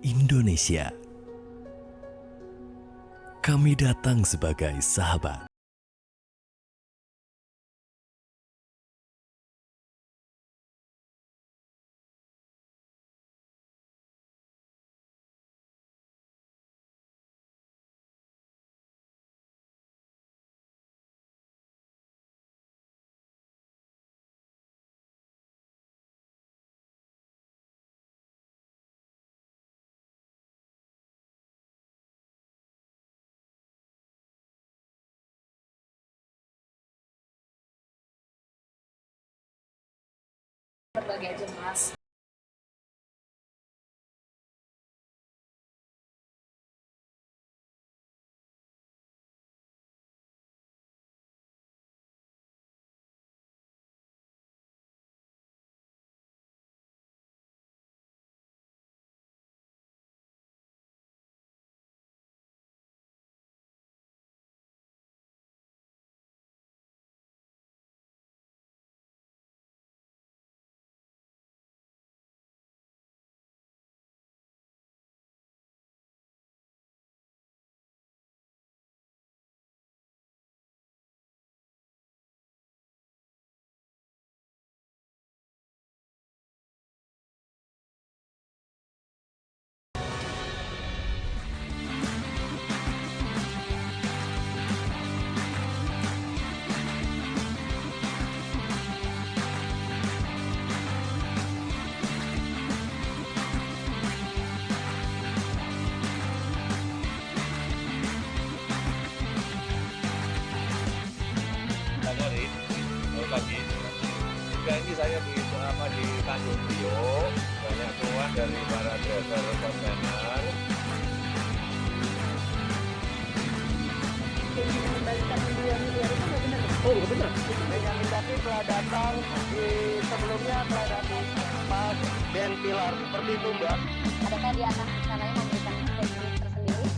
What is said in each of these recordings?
Indonesia. Kami datang sebagai sahabat. Berbagai jenis. Pagi juga ini saya di Tanjung Priok, banyak keluhan dari para driver kontainer. Mengembalikan miliar itu nggak benar? Oh, nggak benar. Benyamin David telah datang sebelumnya telah datang Mas Ben Pilar seperti itu, Mbak. Adakah dia akan rencananya memberikan statement tersendiri?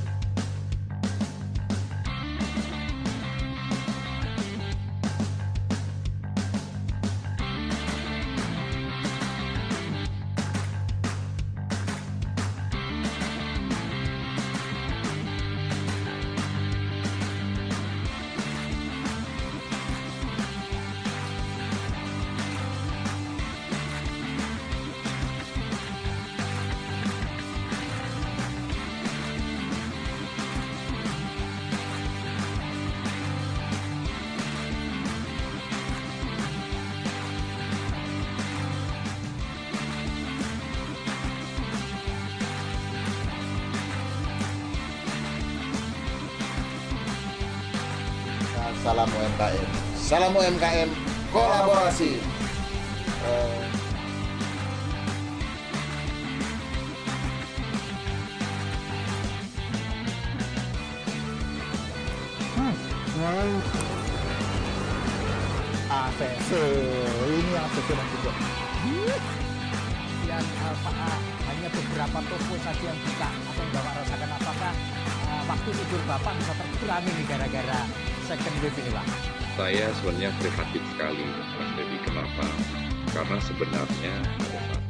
Salam UMKM. Salam UMKM kolaborasi. ACC ini ACC dan juga. Yang hanya beberapa toko saja yang buka. Apa yang Bapak rasakan? Apakah waktu tidur Bapak bisa terkurangi nih gara-gara second wave ini, Pak? Saya sebenarnya prihatin sekali, Mas Dedi. Kenapa? Karena sebenarnya pada saat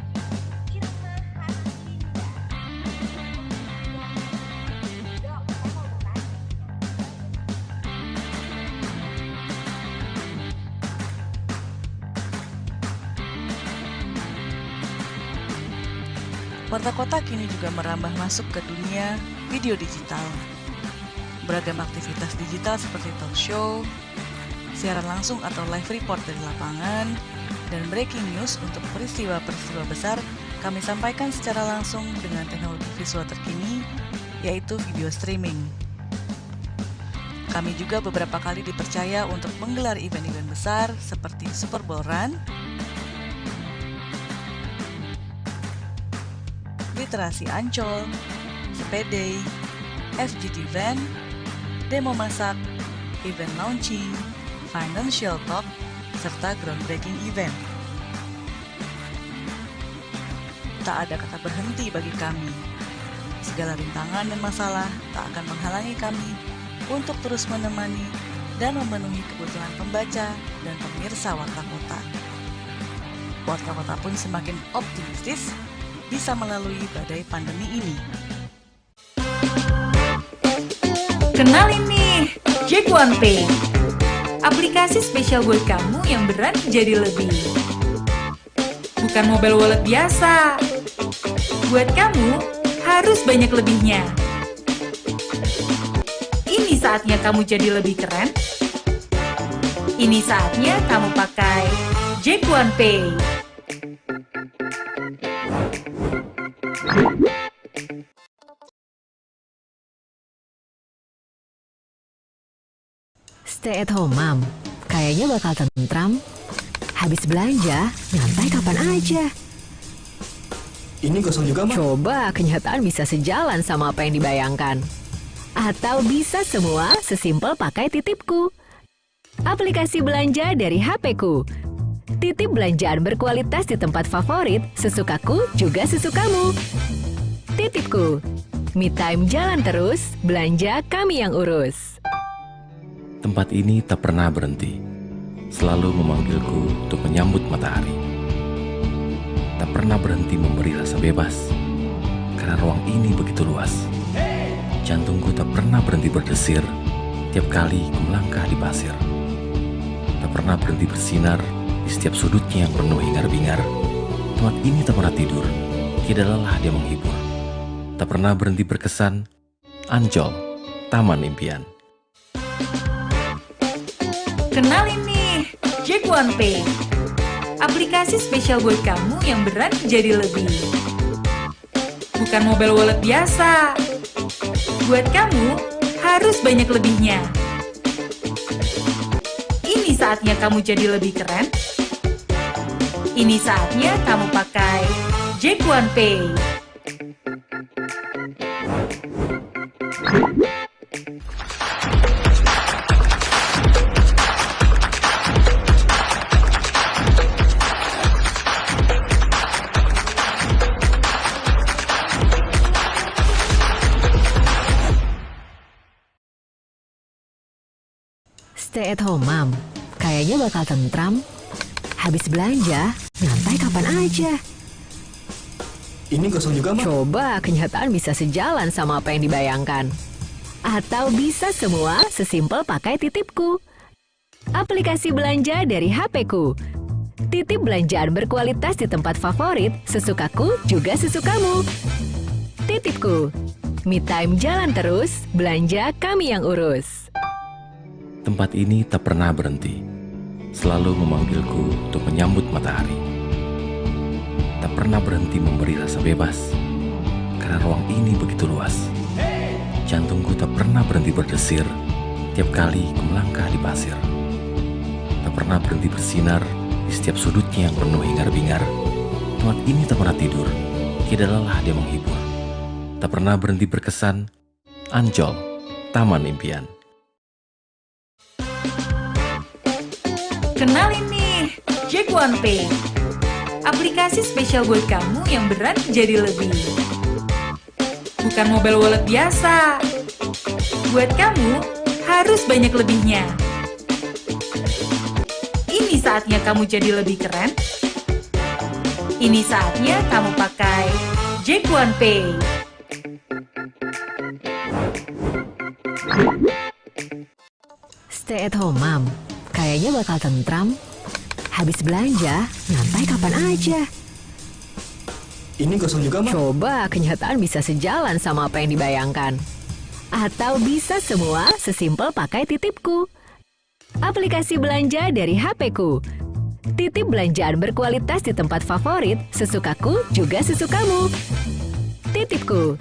Warta Kota kini juga merambah masuk ke dunia video digital. Beragam aktivitas digital seperti talk show, siaran langsung atau live report dari lapangan, dan breaking news untuk peristiwa-peristiwa besar kami sampaikan secara langsung dengan teknologi visual terkini, yaitu video streaming. Kami juga beberapa kali dipercaya untuk menggelar event-event besar seperti Super Bowl Run, Literasi Ancol, Sepedday, FGD Event, demo masak, event launching, financial talk, serta groundbreaking event. Tak ada kata berhenti bagi kami. Segala rintangan dan masalah tak akan menghalangi kami untuk terus menemani dan memenuhi kebutuhan pembaca dan pemirsa Warta Kota. Warta Kota pun semakin optimistis bisa melalui badai pandemi ini. Kenalin nih, Jack1 Pay. Aplikasi spesial buat kamu yang berat jadi lebih. Bukan mobile wallet biasa. Buat kamu, harus banyak lebihnya. Ini saatnya kamu jadi lebih keren. Ini saatnya kamu pakai Jack1 Pay. Stay at home, Mom. Kayaknya bakal tentram. Habis belanja, nyantai kapan aja. Ini kosong juga, Mak. Coba kenyataan bisa sejalan sama apa yang dibayangkan. Atau bisa semua sesimpel pakai Titipku. Aplikasi belanja dari HP-ku. Titip belanjaan berkualitas di tempat favorit, sesukaku juga sesukamu. Titipku. Me time jalan terus, belanja kami yang urus. Tempat ini tak pernah berhenti, selalu memanggilku untuk menyambut matahari. Tak pernah berhenti memberi rasa bebas, karena ruang ini begitu luas. Jantungku tak pernah berhenti berdesir, tiap kali ku melangkah di pasir. Tak pernah berhenti bersinar, di setiap sudutnya yang penuh hingar-bingar. Tempat ini tak pernah tidur, tidak lelah dia menghibur. Tak pernah berhenti berkesan, Ancol, Taman Impian. Kenalin nih, Jack1 Pay. Aplikasi spesial buat kamu yang berat jadi lebih. Bukan mobile wallet biasa. Buat kamu, harus banyak lebihnya. Ini saatnya kamu jadi lebih keren. Ini saatnya kamu pakai Jack1 Pay. Stay at home, Mom. Kayaknya bakal tentram. Habis belanja, nyantai kapan aja. Ini kosong juga, Mak. Coba kenyataan bisa sejalan sama apa yang dibayangkan. Atau bisa semua sesimpel pakai Titipku. Aplikasi belanja dari HP-ku. Titip belanjaan berkualitas di tempat favorit, sesukaku juga sesukamu. Titipku. Me time jalan terus, belanja kami yang urus. Tempat ini tak pernah berhenti, selalu memanggilku untuk menyambut matahari. Tak pernah berhenti memberi rasa bebas, karena ruang ini begitu luas. Jantungku tak pernah berhenti berdesir, tiap kali ku melangkah di pasir. Tak pernah berhenti bersinar, di setiap sudutnya yang penuh hingar-bingar. Tempat ini tak pernah tidur, tidak lelah dia menghibur. Tak pernah berhenti berkesan, Ancol, Taman Impian. Kenalin nih, Jack1 Pay. Aplikasi spesial buat kamu yang berat jadi lebih. Bukan mobile wallet biasa. Buat kamu, harus banyak lebihnya. Ini saatnya kamu jadi lebih keren. Ini saatnya kamu pakai Jack1 Pay. Stay at home, Mom. Kayaknya bakal tentram. Habis belanja, nyantai kapan aja. Ini kosong juga, Mak. Coba kenyataan bisa sejalan sama apa yang dibayangkan. Atau bisa semua sesimpel pakai Titipku. Aplikasi belanja dari HP-ku. Titip belanjaan berkualitas di tempat favorit, sesukaku juga sesukamu. Titipku.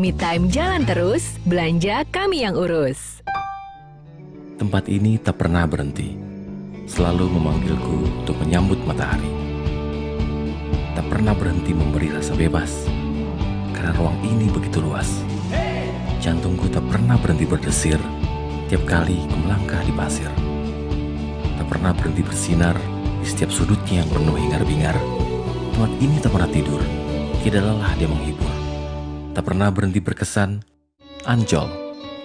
Me time jalan terus, belanja kami yang urus. Tempat ini tak pernah berhenti, selalu memanggilku untuk menyambut matahari. Tak pernah berhenti memberi rasa bebas, karena ruang ini begitu luas. Jantungku tak pernah berhenti berdesir, tiap kali ku melangkah di pasir. Tak pernah berhenti bersinar, di setiap sudutnya yang penuh hingar-bingar. Tempat ini tak pernah tidur, tidak lelah dia menghibur. Tak pernah berhenti berkesan, Ancol,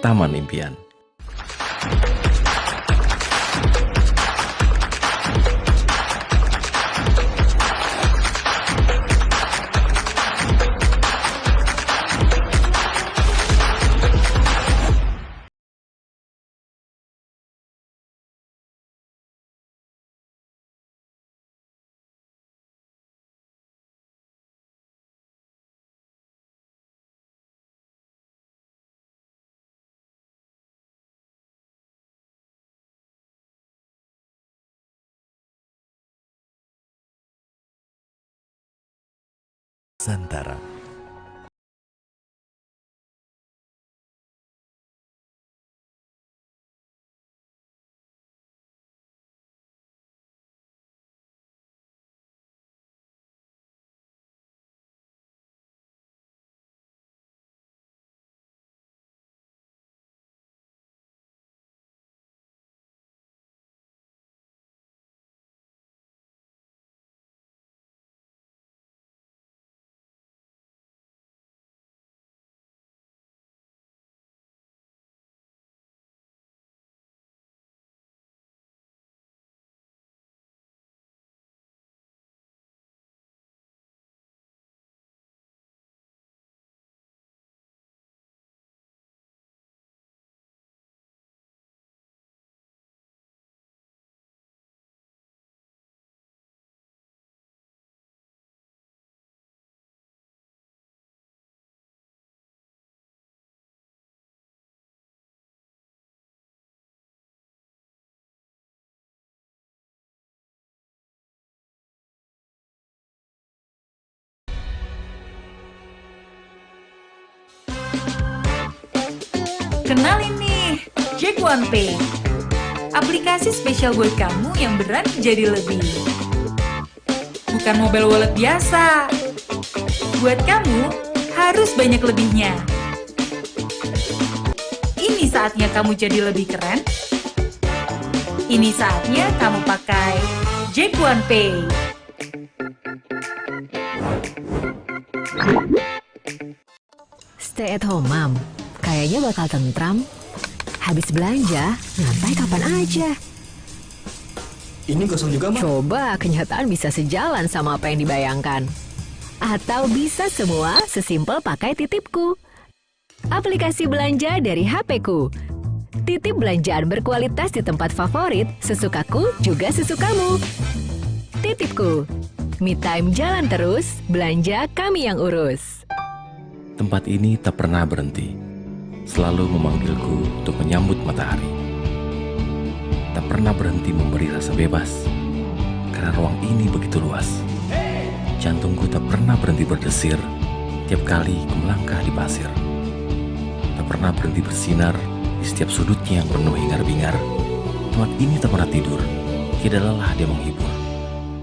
Taman Impian. Nusantara. Kenalin nih, Jack1 Pay. Aplikasi spesial buat kamu yang berani jadi lebih. Bukan mobile wallet biasa. Buat kamu, harus banyak lebihnya. Ini saatnya kamu jadi lebih keren. Ini saatnya kamu pakai Jack1 Pay. Stay at home, Mom. Kayaknya bakal tentram. Habis belanja, nyantai kapan aja. Ini kosong juga, Mak. Coba kenyataan bisa sejalan sama apa yang dibayangkan. Atau bisa semua sesimpel pakai Titipku. Aplikasi belanja dari HP-ku. Titip belanjaan berkualitas di tempat favorit, sesukaku juga sesukamu. Titipku. Me time jalan terus, belanja kami yang urus. Tempat ini tak pernah berhenti. Selalu memanggilku untuk menyambut matahari. Tak pernah berhenti memberi rasa bebas, karena ruang ini begitu luas. Jantungku tak pernah berhenti berdesir, tiap kali ku melangkah di pasir. Tak pernah berhenti bersinar, di setiap sudutnya yang penuh hingar-bingar. Tempat ini tak pernah tidur, tidak lelah dia menghibur.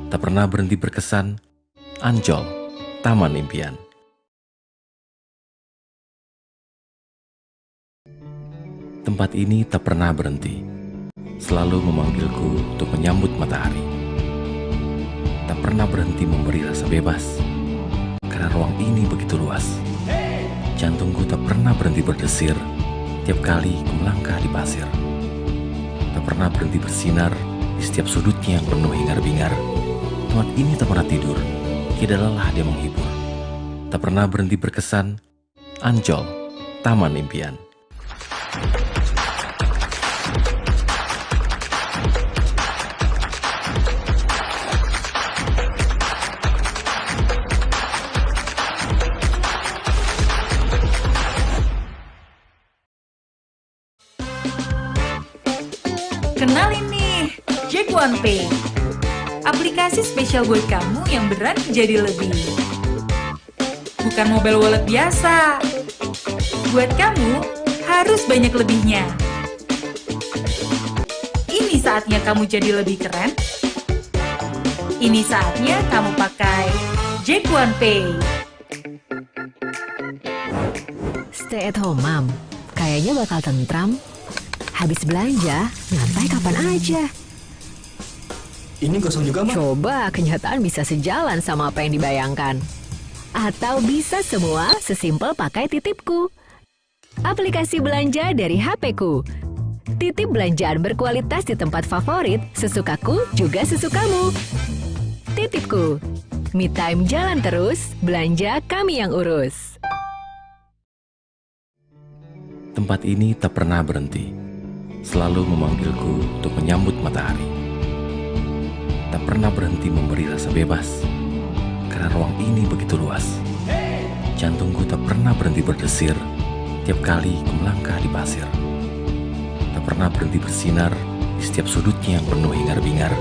Tak pernah berhenti berkesan, Ancol, taman impian. Tempat ini tak pernah berhenti, selalu memanggilku untuk menyambut matahari. Tak pernah berhenti memberi rasa bebas, karena ruang ini begitu luas. Jantungku tak pernah berhenti berdesir, tiap kali ku melangkah di pasir. Tak pernah berhenti bersinar, di setiap sudutnya yang penuh hingar-bingar. Tempat ini tak pernah tidur, tidak lelah dia menghibur. Tak pernah berhenti berkesan, Ancol, taman impian. Kenalin nih, Jack1 Pay. Aplikasi spesial buat kamu yang berani jadi lebih. Bukan mobile wallet biasa. Buat kamu, harus banyak lebihnya. Ini saatnya kamu jadi lebih keren. Ini saatnya kamu pakai Jack1 Pay. Stay at home, Mom. Kayaknya bakal tentram. Habis belanja, nyantai kapan aja. Ini kosong juga, Mak. Coba kenyataan bisa sejalan sama apa yang dibayangkan. Atau bisa semua sesimpel pakai Titipku. Aplikasi belanja dari HP-ku. Titip belanjaan berkualitas di tempat favorit, sesukaku juga sesukamu. Titipku. Me time jalan terus, belanja kami yang urus. Tempat ini tak pernah berhenti, selalu memanggilku untuk menyambut matahari. Tak pernah berhenti memberi rasa bebas, karena ruang ini begitu luas. Jantungku tak pernah berhenti berdesir, tiap kali ku melangkah di pasir. Tak pernah berhenti bersinar, di setiap sudutnya yang penuh hingar-bingar.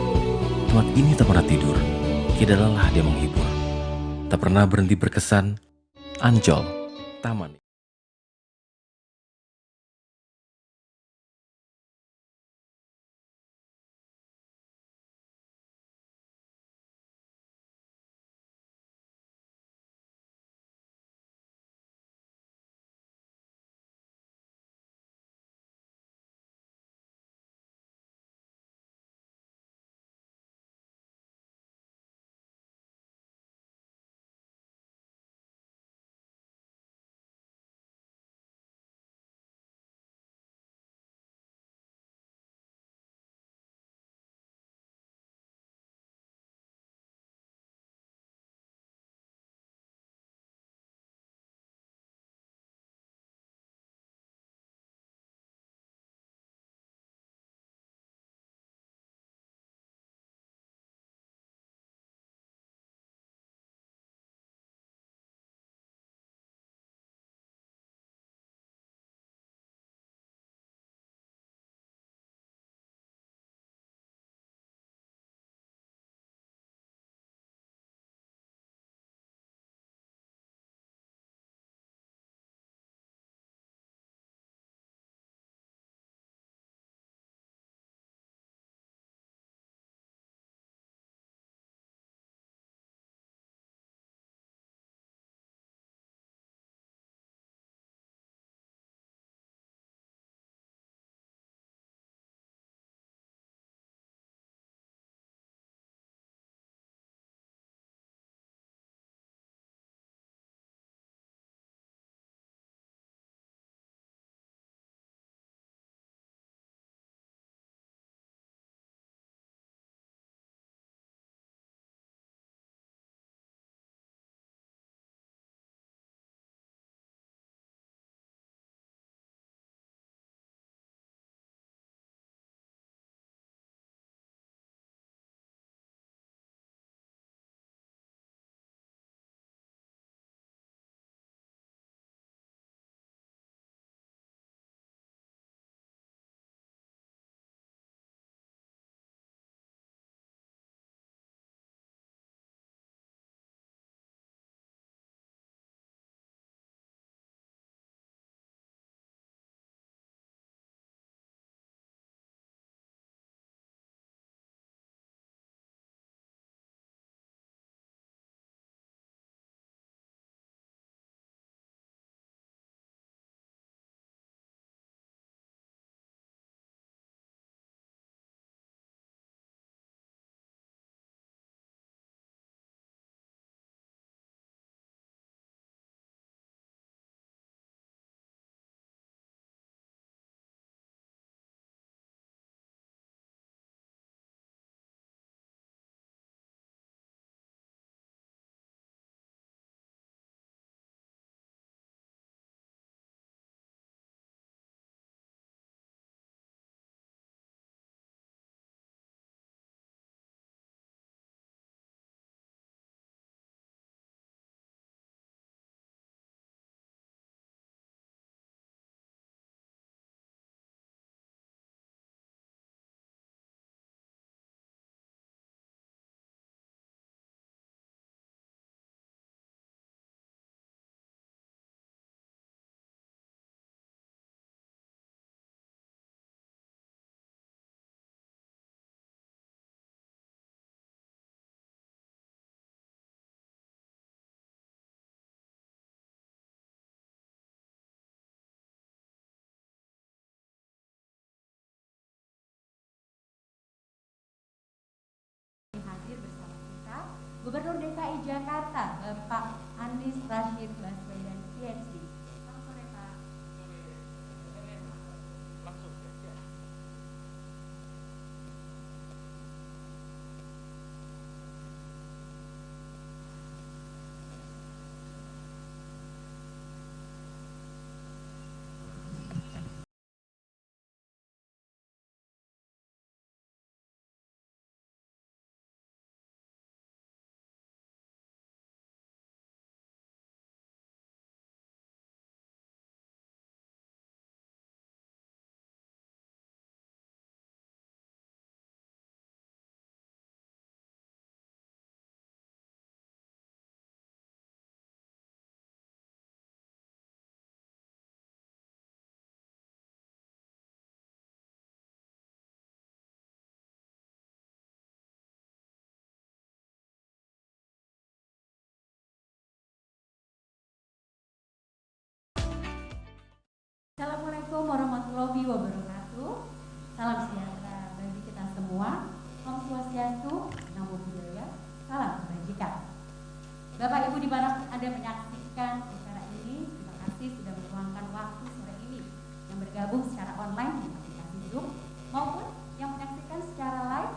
Tempat ini tak pernah tidur, tidak lelah dia menghibur. Tak tak pernah berhenti berkesan, Ancol, Taman. Hadir bersama kita Gubernur DKI Jakarta Bapak Anies Rashid Baswedan PhD. Selamat sore Pak. warahmatullahi wabarakatuh. Salam sejahtera bagi kita semua. Om Swastiastu, Namo Buddhaya, salam kebajikan. Bapak Ibu dimanapun Anda menyaksikan acara ini, terima kasih sudah meluangkan waktu sore ini yang bergabung secara online di aplikasi Zoom maupun yang menyaksikan secara live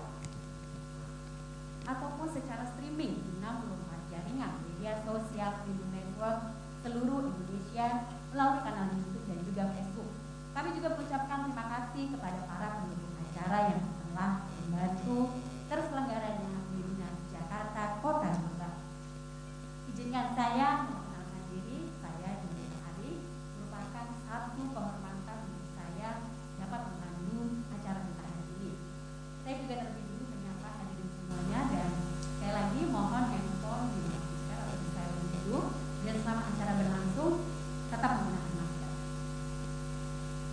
ataupun secara streaming di 64 jaringan media sosial Freedom Network seluruh Indonesia melalui kanal YouTube dan juga Facebook. Kami juga mengucapkan terima kasih kepada para pendukung acara yang telah membantu terselenggaranya Webinar Jakarta Kota Besar. Izinkan saya memperkenalkan diri, saya Dini Hari, merupakan satu kehormatan untuk saya dapat memandu acara kita hari ini. Saya juga terlebih dulu menyapa hadirin semuanya dan sekali lagi mohon handphone dimatikan atau di-silent dulu dan selama acara berlangsung tetap menggunakan masker.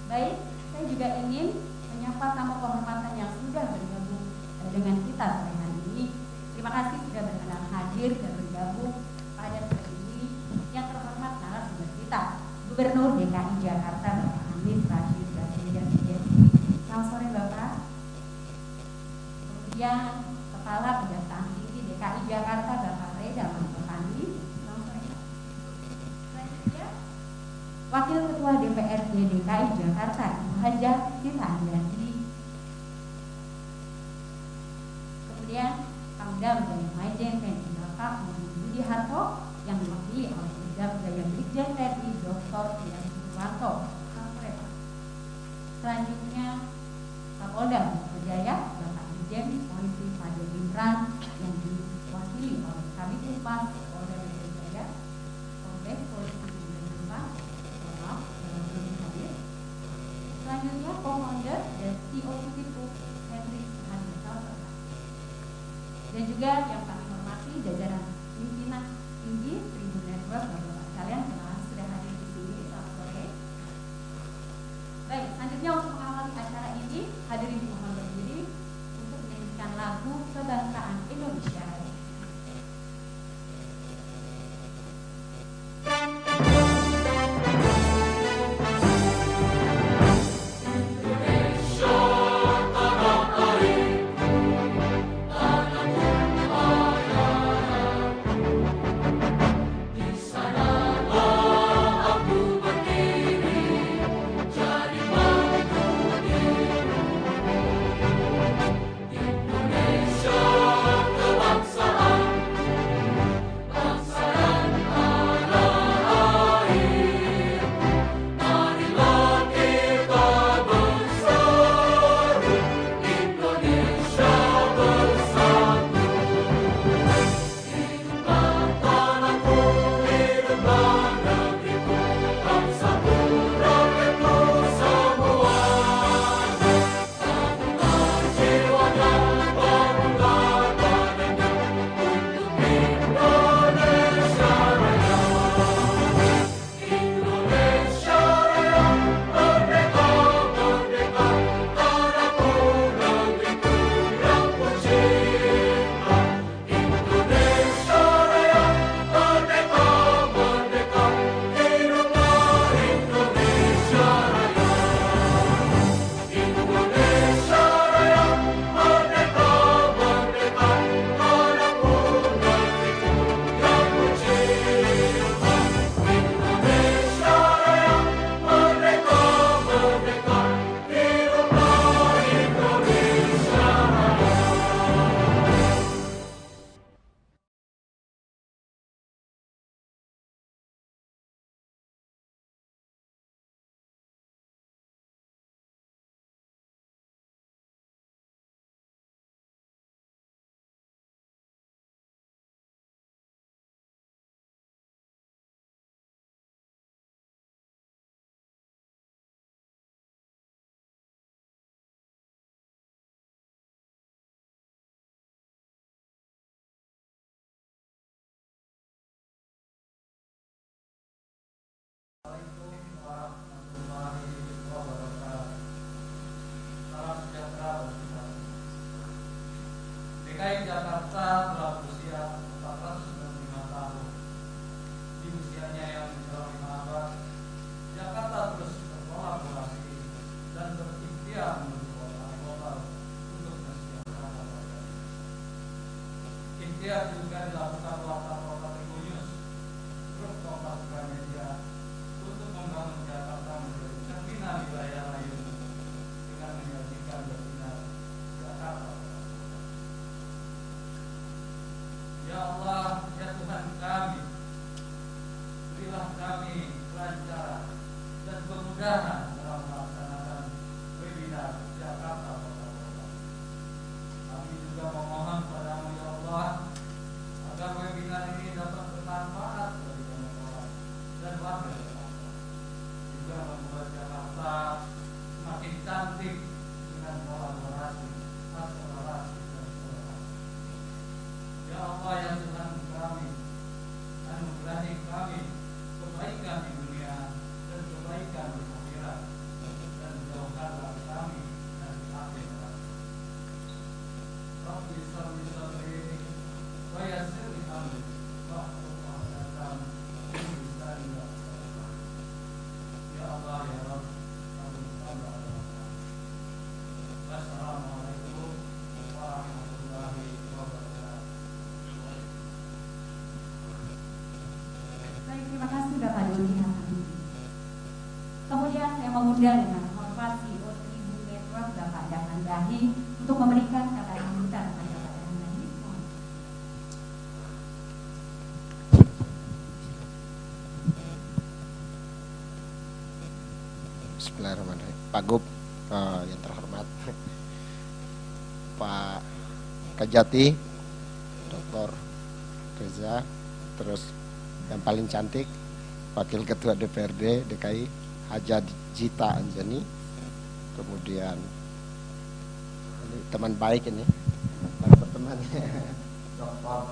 Baik, saya juga ingin menyapa tamu kehormatan yang sudah bergabung dengan kita sore hari ini. Terima kasih sudah berkenan hadir dan bergabung pada sore ini. Yang terhormat narasumber kita, Gubernur DKI Jakarta Bapak Anies Rashid Baswedan. Selamat sore Bapak. Kemudian Kepala Kejaksaan Tinggi DKI Jakarta Bapak Reda Mantopani. Selamat sore Pak. Selanjutnya Wakil Ketua DPRD DKI Jakarta Ibu Hajah Sita Andrianti. Kemudian Pangdam Jaya Majen TNI Bapak Muhammad Budi Harto yang diwakili oleh Pangdam Jaya Brigjen TNI Dr. Dian Purwanto. Selanjutnya Kapolda Metro Jaya Bapak Irjen Polisi Fadil Imran yang diwakili oleh Kabid Humas Polda Metro Jaya Kombes Polisi Imran. Selanjutnya co-founder dan CEO Titipku Henry Suharto dan juga yang kami hormati jajaran pimpinan tinggi Tribun Network Bapak sekalian yang sudah hadir di sini. Selamat sore. Baik, selanjutnya untuk mengawali acara ini hadirin dimohon berdiri untuk menyanyikan lagu kebangsaan Indonesia. Indonesia tanah air, tanahku berilah kami kelancaran dan kemudahan dalam melaksanakan webinar Jakarta Kota Bogor. Kami juga memohon padamu ya Allah agar webinar ini dapat bermanfaat bagi banyak orang dan warga Jakarta, juga membuat Jakarta semakin cantik dengan kolaborasi, akselerasi dan toleransi. Ya Allah ya Tuhan kami, anugerahi kami kebaikan di dunia dan kebaikan di akhirat, dan jauhkanlah kami dari api neraka. Rabbi salli sadri wa yassir li amri wahlul 'uqdatam min lisani yafqahu qawli. Ya Allah ya Rabb, Wassalamualaikum warahmatullahi wabarakatuh. Baik, terima kasih Bapak Doni Hasan. Kemudian saya mengundang dengan hormat CEO Tribun Network Bapak Dahlan Dahi untuk memberikan kata sambutan kepada Bapak Dahlan Dahi. Bismillahirrahmanirrahim. Pak Gub yang terhormat, Pak Kajati, Dr. Reza, terus yang paling cantik Wakil Ketua DPRD DKI Haja Jita Anjani, kemudian ini teman baik ini, teman Dr.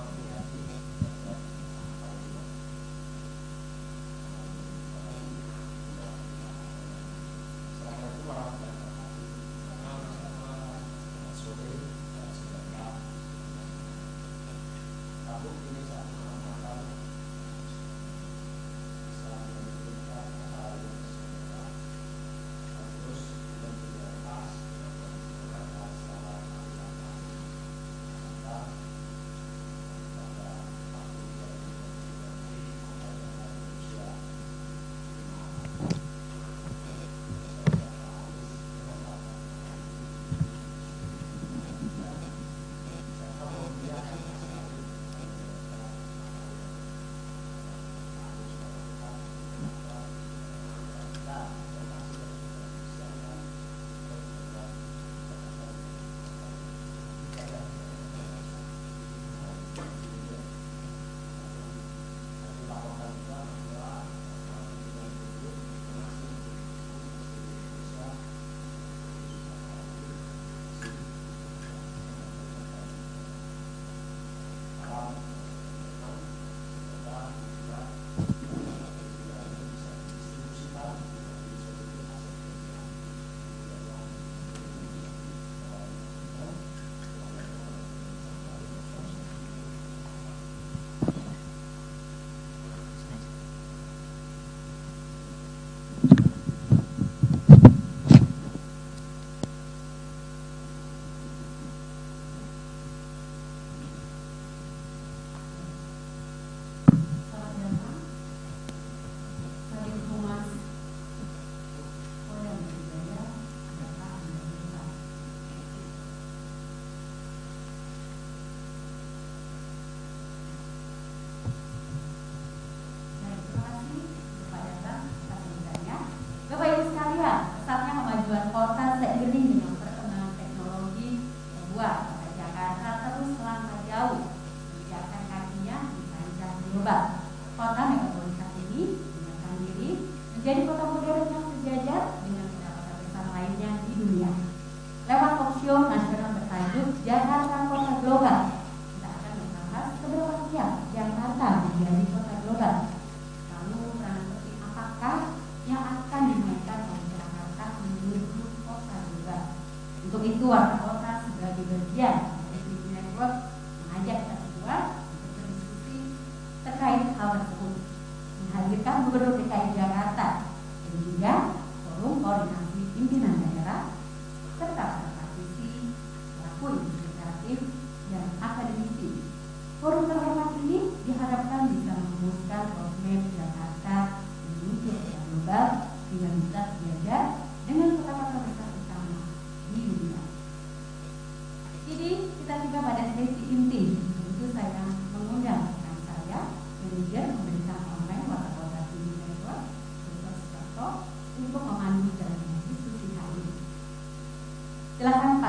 Manajer Pemerintahan Online Kota Bekasi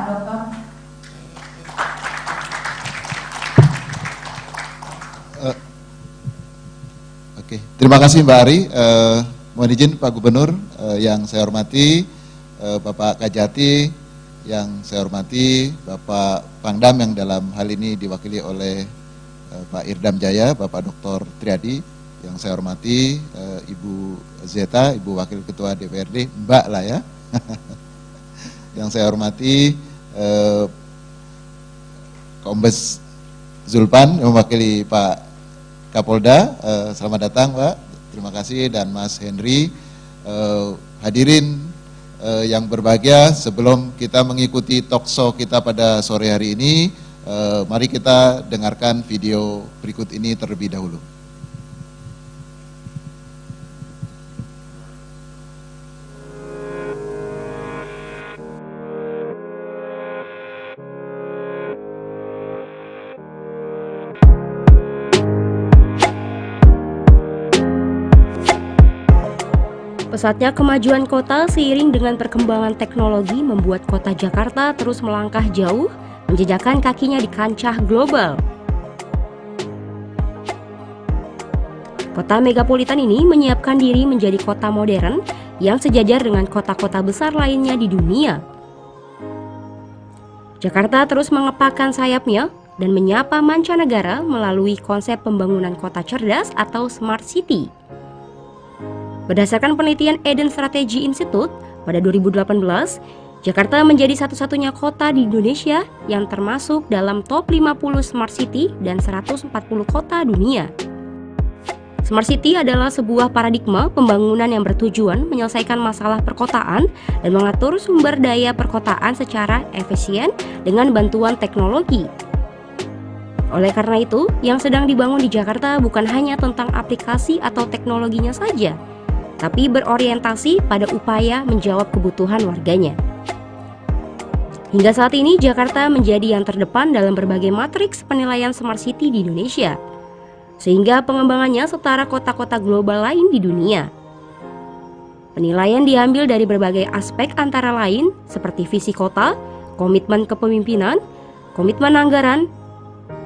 Dokter. Oke, terima kasih Mbak Ari. Mohon izin Pak Gubernur, yang saya hormati Bapak Kajati, yang saya hormati Bapak Pangdam yang dalam hal ini diwakili oleh Pak Irdam Jaya, Bapak Dr. Triadi, yang saya hormati Ibu Zeta, Ibu Wakil Ketua DPRD, Mbak lah ya. Yang saya hormati Kombes Zulpan yang mewakili Pak Kapolda, selamat datang Pak, terima kasih, dan Mas Henry. Hadirin yang berbahagia, sebelum kita mengikuti talkshow kita pada sore hari ini, mari kita dengarkan video berikut ini terlebih dahulu. Pesatnya kemajuan kota seiring dengan perkembangan teknologi membuat kota Jakarta terus melangkah jauh, menjejakkan kakinya di kancah global. Kota megapolitan ini menyiapkan diri menjadi kota modern yang sejajar dengan kota-kota besar lainnya di dunia. Jakarta terus mengepakkan sayapnya dan menyapa mancanegara melalui konsep pembangunan kota cerdas atau Smart City. Berdasarkan penelitian Eden Strategy Institute pada 2018, Jakarta menjadi satu-satunya kota di Indonesia yang termasuk dalam top 50 Smart City dan 140 kota dunia. Smart City adalah sebuah paradigma pembangunan yang bertujuan menyelesaikan masalah perkotaan dan mengatur sumber daya perkotaan secara efisien dengan bantuan teknologi. Oleh karena itu, yang sedang dibangun di Jakarta bukan hanya tentang aplikasi atau teknologinya saja, tapi berorientasi pada upaya menjawab kebutuhan warganya. Hingga saat ini, Jakarta menjadi yang terdepan dalam berbagai matriks penilaian Smart City di Indonesia, sehingga pengembangannya setara kota-kota global lain di dunia. Penilaian diambil dari berbagai aspek antara lain seperti visi kota, komitmen kepemimpinan, komitmen anggaran,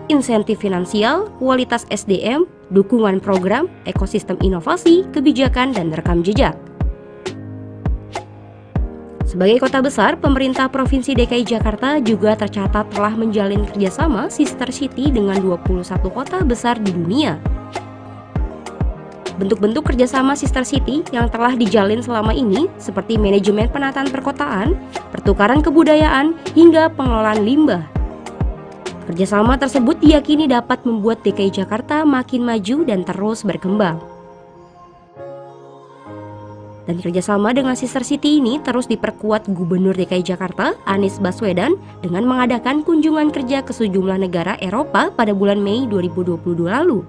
insentif finansial, kualitas SDM, dukungan program, ekosistem inovasi, kebijakan, dan rekam jejak. Sebagai kota besar, pemerintah Provinsi DKI Jakarta juga tercatat telah menjalin kerjasama sister city dengan 21 kota besar di dunia. Bentuk-bentuk kerjasama sister city yang telah dijalin selama ini seperti manajemen penataan perkotaan, pertukaran kebudayaan, hingga pengelolaan limbah. Kerjasama tersebut diyakini dapat membuat DKI Jakarta makin maju dan terus berkembang. Dan kerjasama dengan sister city ini terus diperkuat Gubernur DKI Jakarta, Anies Baswedan, dengan mengadakan kunjungan kerja ke sejumlah negara Eropa pada bulan Mei 2022 lalu.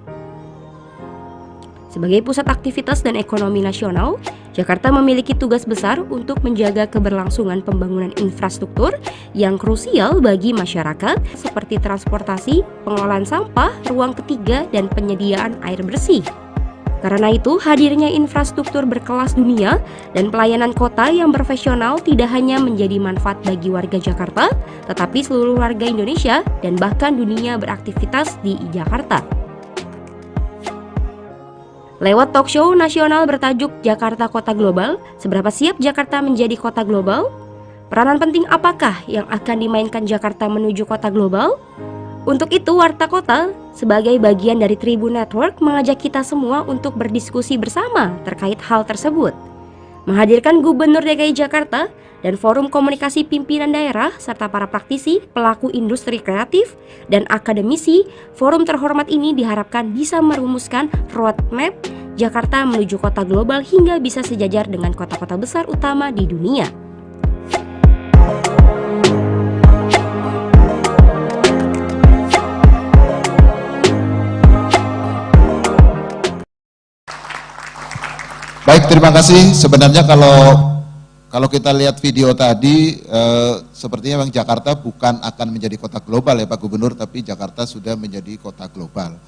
Sebagai pusat aktivitas dan ekonomi nasional, Jakarta memiliki tugas besar untuk menjaga keberlangsungan pembangunan infrastruktur yang krusial bagi masyarakat seperti transportasi, pengelolaan sampah, ruang ketiga, dan penyediaan air bersih. Karena itu, hadirnya infrastruktur berkelas dunia dan pelayanan kota yang profesional tidak hanya menjadi manfaat bagi warga Jakarta, tetapi seluruh warga Indonesia dan bahkan dunia beraktivitas di Jakarta. Lewat talk show nasional bertajuk Jakarta Kota Global, seberapa siap Jakarta menjadi kota global? Peranan penting apakah yang akan dimainkan Jakarta menuju kota global? Untuk itu, Warta Kota sebagai bagian dari Tribun Network mengajak kita semua untuk berdiskusi bersama terkait hal tersebut. Menghadirkan Gubernur DKI Jakarta dan Forum Komunikasi Pimpinan Daerah serta para praktisi, pelaku industri kreatif, dan akademisi, forum terhormat ini diharapkan bisa merumuskan roadmap Jakarta menuju kota global hingga bisa sejajar dengan kota-kota besar utama di dunia. Baik, terima kasih. Sebenarnya kalau kita lihat video tadi, sepertinya memang Jakarta bukan akan menjadi kota global ya Pak Gubernur, tapi Jakarta sudah menjadi kota global.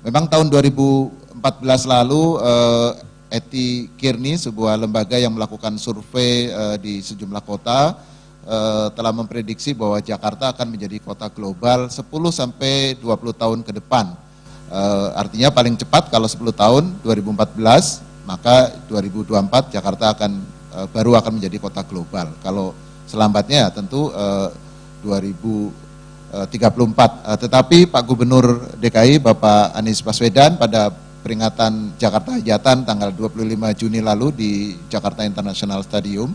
Memang tahun 2014 lalu, ETI Kearney, sebuah lembaga yang melakukan survei di sejumlah kota, telah memprediksi bahwa Jakarta akan menjadi kota global 10 sampai 20 tahun ke depan. Artinya paling cepat kalau 10 tahun 2014, maka 2024 Jakarta baru akan menjadi kota global. Kalau selambatnya tentu 2034. Tetapi Pak Gubernur DKI Bapak Anies Baswedan pada peringatan Jakarta Hajatan tanggal 25 Juni lalu di Jakarta International Stadium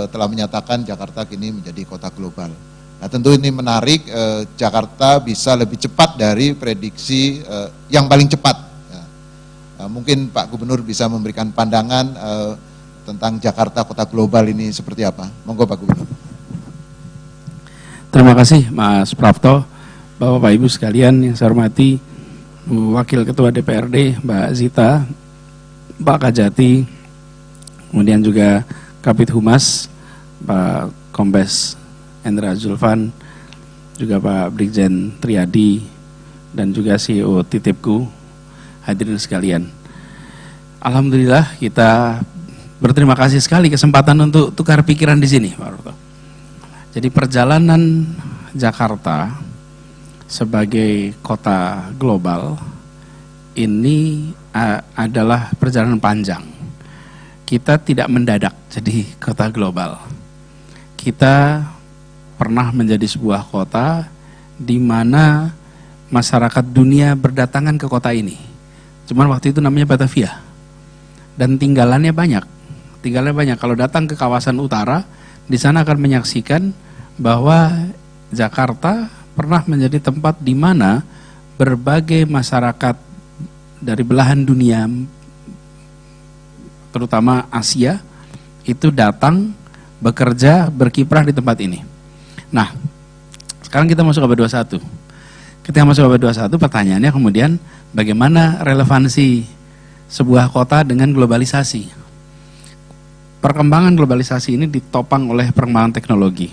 telah menyatakan Jakarta kini menjadi kota global. Nah tentu ini menarik, Jakarta bisa lebih cepat dari prediksi yang paling cepat. Mungkin Pak Gubernur bisa memberikan pandangan tentang Jakarta kota global ini seperti apa. Monggo Pak Gubernur. Terima kasih Mas Prapto, Bapak Ibu sekalian yang saya hormati, Wakil Ketua DPRD Mbak Zita, Pak Kajati, kemudian juga Kabid Humas Pak Kombes Endra Zulfan, juga Pak Brigjen Triadi, dan juga CEO Titipku, hadirin sekalian. Alhamdulillah kita berterima kasih sekali kesempatan untuk tukar pikiran di sini, Pak Roto. Jadi perjalanan Jakarta sebagai kota global ini adalah perjalanan panjang. Kita tidak mendadak jadi kota global. Kita pernah menjadi sebuah kota di mana masyarakat dunia berdatangan ke kota ini. Cuman waktu itu namanya Batavia. Dan tinggalannya banyak. Kalau datang ke kawasan utara, di sana akan menyaksikan bahwa Jakarta pernah menjadi tempat di mana berbagai masyarakat dari belahan dunia, terutama Asia, itu datang, bekerja, berkiprah di tempat ini. Nah, sekarang kita masuk ke abad 21. Ketika masuk ke abad 21, pertanyaannya kemudian bagaimana relevansi sebuah kota dengan globalisasi? Perkembangan globalisasi ini ditopang oleh perkembangan teknologi.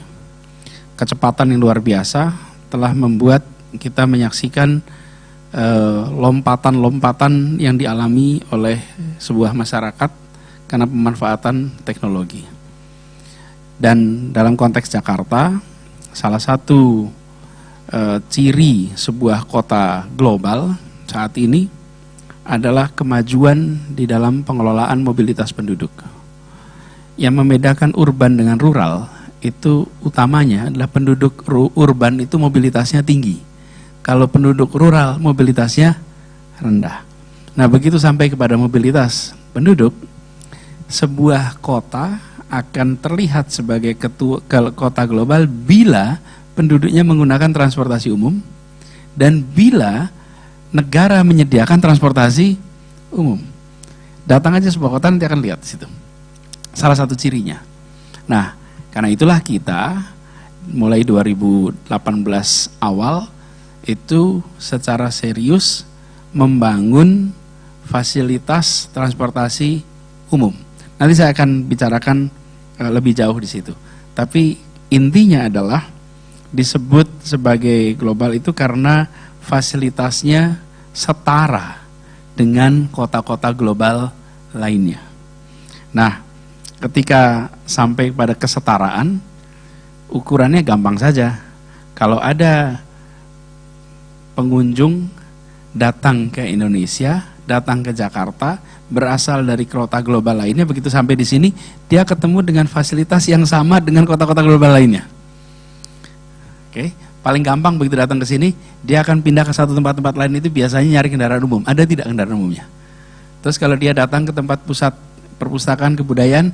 Kecepatan yang luar biasa telah membuat kita menyaksikan lompatan-lompatan yang dialami oleh sebuah masyarakat karena pemanfaatan teknologi. Dan dalam konteks Jakarta, salah satu ciri sebuah kota global saat ini adalah kemajuan di dalam pengelolaan mobilitas penduduk. Yang membedakan urban dengan rural itu utamanya adalah penduduk urban itu mobilitasnya tinggi. Kalau penduduk rural mobilitasnya rendah. Nah, begitu sampai kepada mobilitas penduduk, sebuah kota akan terlihat sebagai kota global bila penduduknya menggunakan transportasi umum dan bila negara menyediakan transportasi umum. Datang aja sebuah kota nanti akan lihat di situ. Salah satu cirinya. Nah, karena itulah kita mulai 2018 awal itu secara serius membangun fasilitas transportasi umum. Nanti saya akan bicarakan lebih jauh di situ. Tapi intinya adalah disebut sebagai global itu karena fasilitasnya setara dengan kota-kota global lainnya. Nah, ketika sampai pada kesetaraan, ukurannya gampang saja. Kalau ada pengunjung datang ke Indonesia, datang ke Jakarta, berasal dari kota global lainnya, begitu sampai di sini, dia ketemu dengan fasilitas yang sama dengan kota-kota global lainnya. Oke, paling gampang begitu datang ke sini, dia akan pindah ke satu tempat-tempat lain itu biasanya nyari kendaraan umum. Ada tidak kendaraan umumnya? Terus kalau dia datang ke tempat pusat perpustakaan kebudayaan,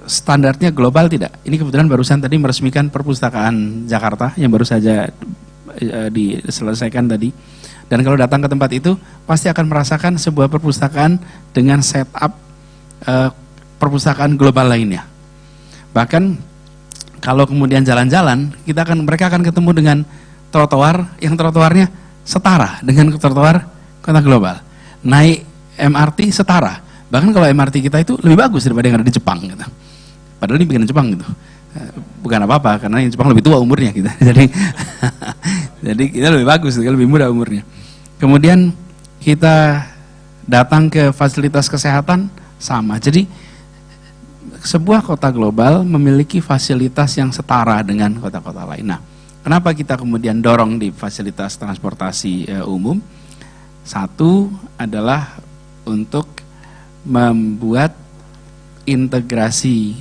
standarnya global tidak? Ini kebetulan barusan tadi meresmikan perpustakaan Jakarta yang baru saja diselesaikan tadi. Dan kalau datang ke tempat itu pasti akan merasakan sebuah perpustakaan dengan setup perpustakaan global lainnya. Bahkan kalau kemudian jalan-jalan, mereka akan ketemu dengan trotoar yang trotoarnya setara dengan trotoar kota global. Naik MRT setara. Bahkan kalau MRT kita itu lebih bagus daripada yang ada di Jepang gitu. Padahal ini bikinan Jepang gitu. Bukan apa-apa, karena yang Jepang lebih tua umurnya gitu. Jadi kita lebih bagus, lebih muda umurnya. Kemudian kita datang ke fasilitas kesehatan sama. Jadi sebuah kota global memiliki fasilitas yang setara dengan kota-kota lain. Nah, kenapa kita kemudian dorong di fasilitas transportasi umum? Satu adalah untuk membuat integrasi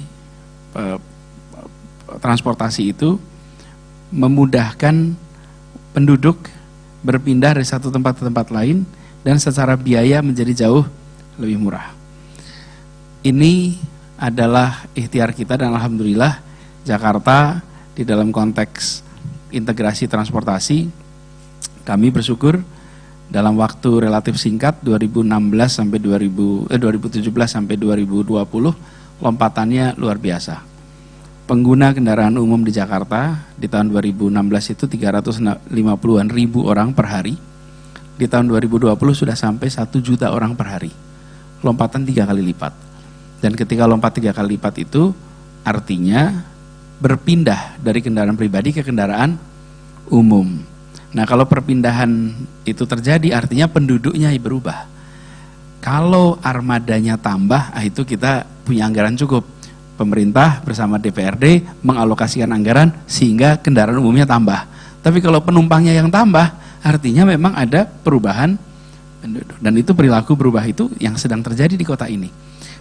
transportasi itu memudahkan penduduk berpindah dari satu tempat ke tempat lain dan secara biaya menjadi jauh lebih murah. Ini adalah ikhtiar kita dan alhamdulillah Jakarta di dalam konteks integrasi transportasi kami bersyukur dalam waktu relatif singkat 2017 sampai 2020 lompatannya luar biasa. Pengguna kendaraan umum di Jakarta di tahun 2016 itu 350-an ribu orang per hari. Di tahun 2020 sudah sampai 1 juta orang per hari. Lompatan 3 kali lipat. Dan ketika lompat 3 kali lipat itu artinya berpindah dari kendaraan pribadi ke kendaraan umum. Nah, kalau perpindahan itu terjadi artinya penduduknya berubah. Kalau armadanya tambah, itu kita punya anggaran cukup. Pemerintah bersama DPRD mengalokasikan anggaran sehingga kendaraan umumnya tambah. Tapi kalau penumpangnya yang tambah, artinya memang ada perubahan penduduk. Dan itu perilaku berubah itu yang sedang terjadi di kota ini.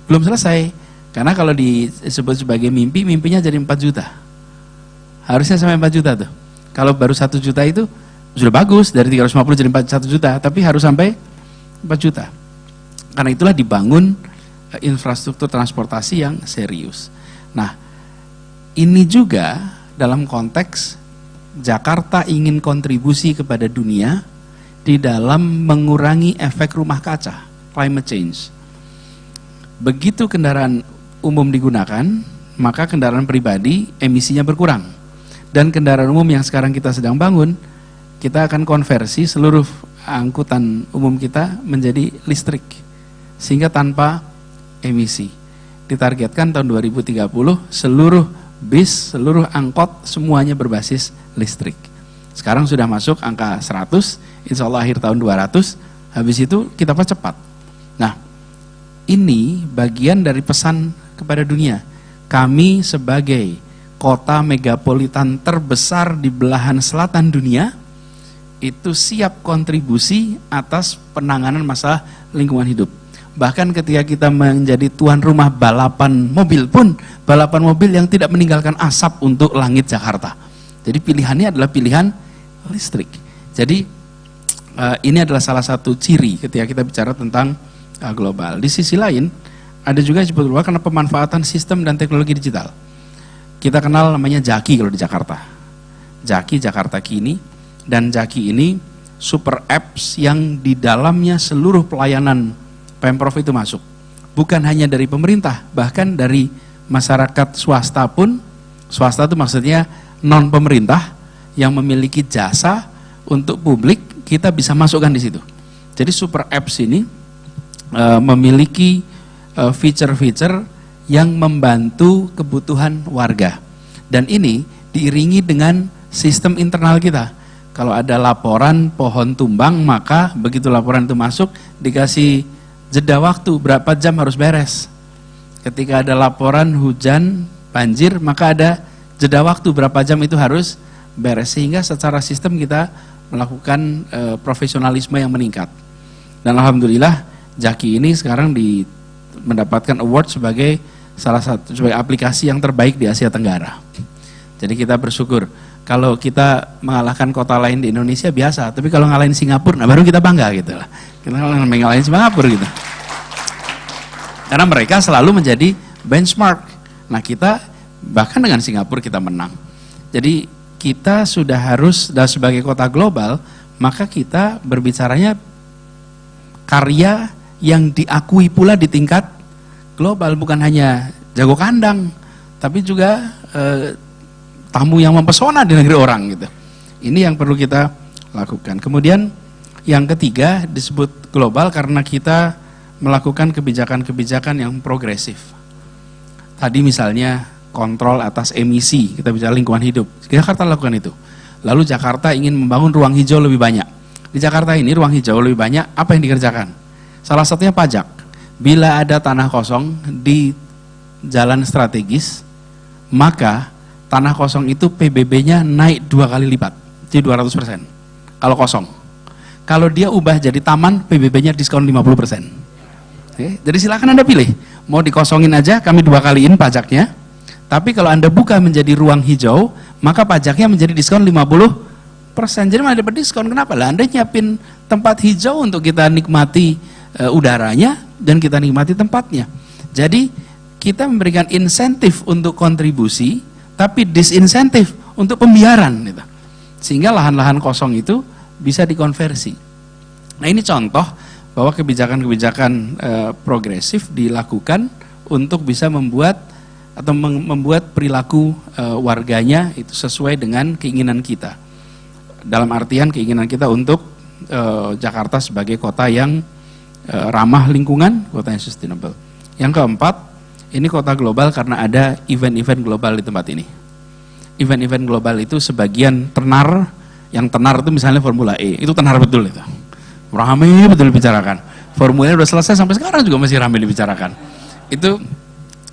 Belum selesai, karena kalau disebut sebagai mimpi, mimpinya jadi 4 juta. Harusnya sampai 4 juta tuh. Kalau baru 1 juta itu sudah bagus, dari 350 jadi 1 juta, tapi harus sampai 4 juta. Karena itulah dibangun infrastruktur transportasi yang serius. Nah, ini juga dalam konteks Jakarta ingin kontribusi kepada dunia di dalam mengurangi efek rumah kaca, climate change. Begitu kendaraan umum digunakan, maka kendaraan pribadi emisinya berkurang. Dan kendaraan umum yang sekarang kita sedang bangun, kita akan konversi seluruh angkutan umum kita menjadi listrik. Sehingga tanpa emisi. Ditargetkan tahun 2030 seluruh bis, seluruh angkot semuanya berbasis listrik. Sekarang sudah masuk angka 100, insya Allah akhir tahun 200, habis itu kita percepat. Nah, ini bagian dari pesan kepada dunia. Kami sebagai kota megapolitan terbesar di belahan selatan dunia, itu siap kontribusi atas penanganan masalah lingkungan hidup. Bahkan ketika kita menjadi tuan rumah balapan mobil pun, balapan mobil yang tidak meninggalkan asap untuk langit Jakarta. Jadi pilihannya adalah pilihan listrik. Jadi ini adalah salah satu ciri ketika kita bicara tentang global. Di sisi lain, ada juga yang disebut global karena pemanfaatan sistem dan teknologi digital. Kita kenal namanya Jaki kalau di Jakarta. Jaki Jakarta Kini, dan Jaki ini super apps yang di dalamnya seluruh pelayanan Pemprov itu masuk. Bukan hanya dari pemerintah, bahkan dari masyarakat swasta pun. Swasta itu maksudnya non pemerintah yang memiliki jasa untuk publik, kita bisa masukkan di situ. Jadi super apps ini memiliki feature-feature yang membantu kebutuhan warga. Dan ini diiringi dengan sistem internal kita. Kalau ada laporan pohon tumbang, maka begitu laporan itu masuk, dikasih jeda waktu berapa jam harus beres. Ketika ada laporan hujan, banjir, maka ada jeda waktu berapa jam itu harus beres. Sehingga secara sistem kita melakukan profesionalisme yang meningkat. Dan alhamdulillah Jaki ini sekarang mendapatkan award sebagai salah satu sebagai aplikasi yang terbaik di Asia Tenggara. Jadi kita bersyukur. Kalau kita mengalahkan kota lain di Indonesia biasa, tapi kalau ngalahin Singapura, nah baru kita bangga gitu lah. Kita ngalahin Singapura gitu. Karena mereka selalu menjadi benchmark. Nah kita bahkan dengan Singapura kita menang. Jadi kita sudah harus, dan sebagai kota global, maka kita berbicaranya karya yang diakui pula di tingkat global, bukan hanya jago kandang, tapi juga tamu yang mempesona di negeri orang gitu. Ini yang perlu kita lakukan. Kemudian yang ketiga disebut global karena kita melakukan kebijakan-kebijakan yang progresif. Tadi misalnya kontrol atas emisi, kita bicara lingkungan hidup. Jakarta lakukan itu. Lalu Jakarta ingin membangun ruang hijau lebih banyak. Di Jakarta ini ruang hijau lebih banyak, apa yang dikerjakan? Salah satunya pajak. Bila ada tanah kosong jalan strategis, maka tanah kosong itu PBB-nya naik 2 kali lipat, jadi 200%. Kalau kosong. Kalau dia ubah jadi taman, PBB-nya diskon 50%. Oke, jadi silakan Anda pilih. Mau dikosongin aja, kami 2 kaliin pajaknya. Tapi kalau Anda buka menjadi ruang hijau, maka pajaknya menjadi diskon 50%. Jadi malah dapat diskon. Kenapa? Lah Anda nyiapin tempat hijau untuk kita nikmati udaranya dan kita nikmati tempatnya. Jadi kita memberikan insentif untuk kontribusi, tapi disinsentif untuk pembiaran gitu. Sehingga lahan-lahan kosong itu bisa dikonversi. Nah, ini contoh bahwa kebijakan-kebijakan progresif dilakukan untuk bisa membuat perilaku warganya itu sesuai dengan keinginan kita. Dalam artian keinginan kita untuk Jakarta sebagai kota yang ramah lingkungan, kota yang sustainable. Yang keempat, ini kota global karena ada event-event global di tempat ini. Event-event global itu sebagian tenar, yang tenar itu misalnya Formula E, itu tenar betul itu. Ramai betul dibicarakan. Formula E udah selesai sampai sekarang juga masih ramai dibicarakan. Itu,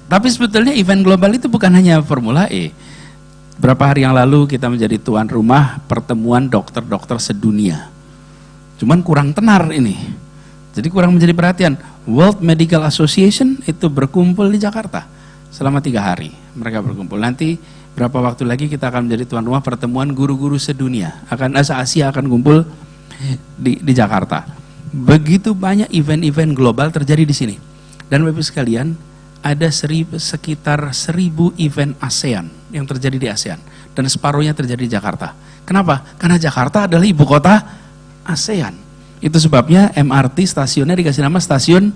tapi sebetulnya event global itu bukan hanya Formula E. Berapa hari yang lalu kita menjadi tuan rumah pertemuan dokter-dokter sedunia. Cuman kurang tenar ini. Jadi kurang menjadi perhatian. World Medical Association itu berkumpul di Jakarta selama 3 hari. Mereka berkumpul. Nanti berapa waktu lagi kita akan menjadi tuan rumah pertemuan guru-guru sedunia. Asia akan kumpul di Jakarta. Begitu banyak event-event global terjadi di sini. Dan Bapak sekalian, ada sekitar 1000 event ASEAN yang terjadi di ASEAN. Dan separuhnya terjadi di Jakarta. Kenapa? Karena Jakarta adalah ibu kota ASEAN. Itu sebabnya MRT stasiunnya dikasih nama stasiun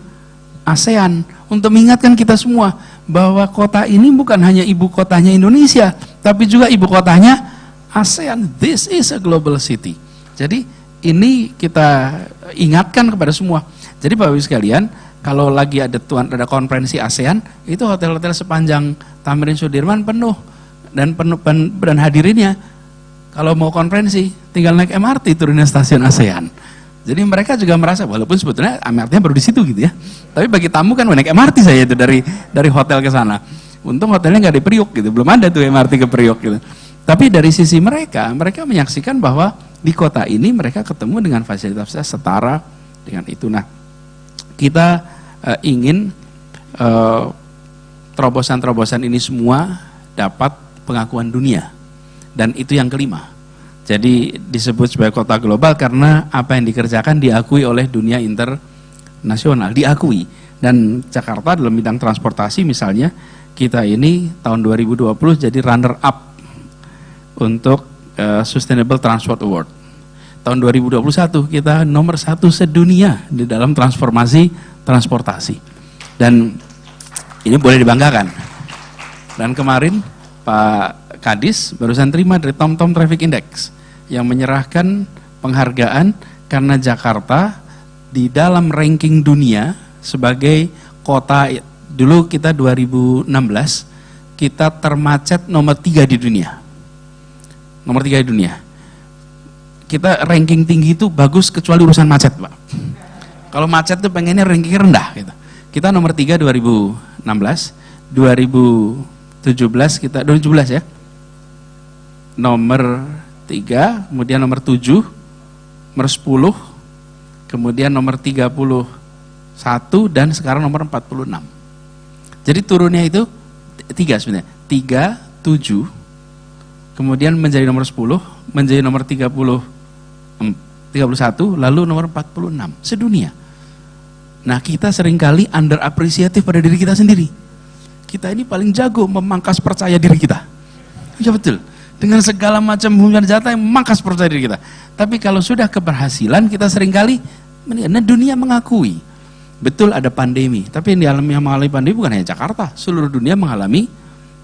ASEAN. Untuk mengingatkan kita semua bahwa kota ini bukan hanya ibu kotanya Indonesia, tapi juga ibu kotanya ASEAN. This is a global city. Jadi ini kita ingatkan kepada semua. Jadi Bapak Ibu sekalian, kalau lagi ada konferensi ASEAN, itu hotel-hotel sepanjang Tamrin Sudirman penuh dan hadirinnya. Kalau mau konferensi, tinggal naik MRT turunnya stasiun ASEAN. Jadi mereka juga merasa, walaupun sebetulnya MRT-nya baru di situ gitu ya. Tapi bagi tamu kan naik MRT saya itu dari hotel ke sana. Untung hotelnya nggak di Priuk gitu, belum ada tuh MRT ke Priuk gitu. Tapi dari sisi mereka menyaksikan bahwa di kota ini mereka ketemu dengan fasilitasnya setara dengan itu. Nah, kita ingin terobosan-terobosan ini semua dapat pengakuan dunia. Dan itu yang kelima. Jadi disebut sebagai kota global karena apa yang dikerjakan diakui oleh dunia internasional, diakui. Dan Jakarta dalam bidang transportasi misalnya, kita ini tahun 2020 jadi runner up untuk Sustainable Transport Award. Tahun 2021 kita nomor 1 sedunia di dalam transformasi transportasi. Dan ini boleh dibanggakan. Dan kemarin Pak Kadis barusan terima dari TomTom Traffic Index yang menyerahkan penghargaan karena Jakarta di dalam ranking dunia sebagai kota, dulu kita 2016 kita termacet nomor 3 di dunia. Nomor 3 di dunia. Kita ranking tinggi itu bagus kecuali urusan macet, Pak. Kalau macet tuh pengennya ranking rendah gitu. Kita nomor 3 2016, 2017 kita 2017 ya. Nomor 3, kemudian nomor 7, nomor 10, kemudian nomor 31 dan sekarang nomor 46. Jadi turunnya itu 3 sebenarnya. 3, 7, kemudian menjadi nomor 10, menjadi nomor 31, lalu nomor 46 sedunia. Nah, kita seringkali under appreciative pada diri kita sendiri. Kita ini paling jago memangkas percaya diri kita. Ya betul. Dengan segala macam hubungan jatah yang memangkas percaya diri kita. Tapi kalau sudah keberhasilan, kita seringkali dunia mengakui. Betul ada pandemi, tapi yang mengalami pandemi bukan hanya Jakarta, seluruh dunia mengalami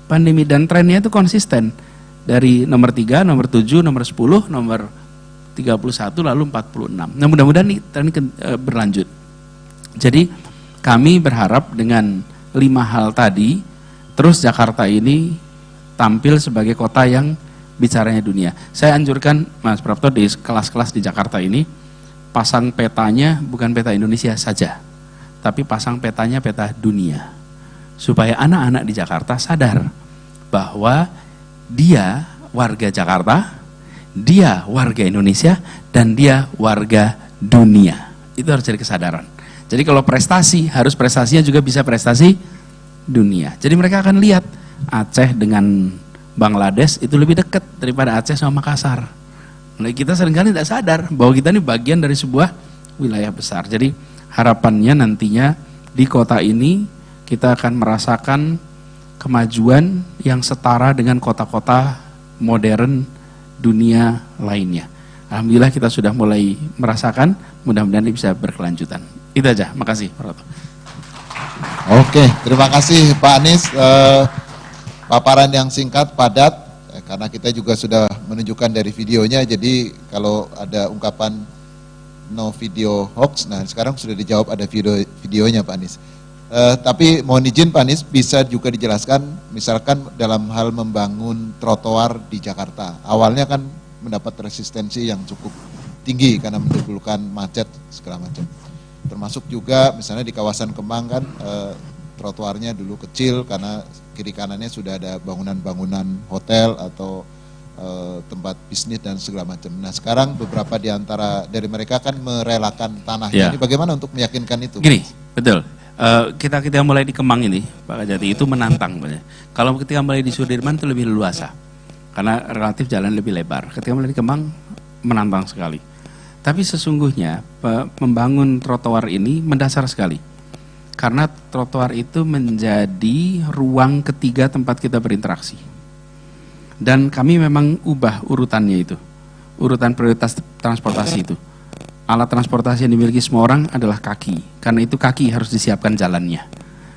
pandemi dan trennya itu konsisten. Dari nomor 3, nomor 7, nomor 10, nomor 31, lalu 46. Nah, mudah-mudahan ini berlanjut. Jadi kami berharap dengan 5 hal tadi, terus Jakarta ini tampil sebagai kota yang bicaranya dunia. Saya anjurkan Mas Prapto di kelas-kelas di Jakarta ini, pasang petanya bukan peta Indonesia saja, tapi pasang petanya peta dunia. supaya anak-anak di Jakarta sadar bahwa dia warga Jakarta, dia warga Indonesia, dan dia warga dunia. Itu harus jadi kesadaran. Jadi kalau prestasi, harus prestasinya juga bisa prestasi dunia. Jadi mereka akan lihat Aceh dengan Bangladesh itu lebih dekat daripada Aceh sama Makassar. Nah, kita seringkali tidak sadar bahwa kita ini bagian dari sebuah wilayah besar. Jadi harapannya nantinya di kota ini kita akan merasakan kemajuan yang setara dengan kota-kota modern dunia lainnya. Alhamdulillah kita sudah mulai merasakan, mudah-mudahan ini bisa berkelanjutan. Itu aja, makasih. Oke, terima kasih Pak Anies. Paparan yang singkat, padat, karena kita juga sudah menunjukkan dari videonya, jadi kalau ada ungkapan no video hoax, nah sekarang sudah dijawab ada videonya Pak Anies. Tapi mohon izin Pak Anies, bisa juga dijelaskan misalkan dalam hal membangun trotoar di Jakarta. Awalnya kan mendapat resistensi yang cukup tinggi karena menimbulkan macet segala macam. Termasuk juga misalnya di kawasan Kemang kan trotoarnya dulu kecil karena kiri kanannya sudah ada bangunan-bangunan hotel atau tempat bisnis dan segala macam. Nah sekarang beberapa di antara dari mereka kan merelakan tanahnya. Ini bagaimana untuk meyakinkan itu? Gini, betul. Kita mulai di Kemang ini, Pak Kajati, itu menantang. Kalau ketika mulai di Sudirman itu lebih leluasa, karena relatif jalan lebih lebar. Ketika mulai di Kemang, menantang sekali. Tapi sesungguhnya membangun trotoar ini mendasar sekali. Karena trotoar itu menjadi ruang ketiga tempat kita berinteraksi. Dan kami memang ubah urutannya itu, urutan prioritas transportasi itu. Alat transportasi yang dimiliki semua orang adalah kaki, karena itu kaki harus disiapkan jalannya.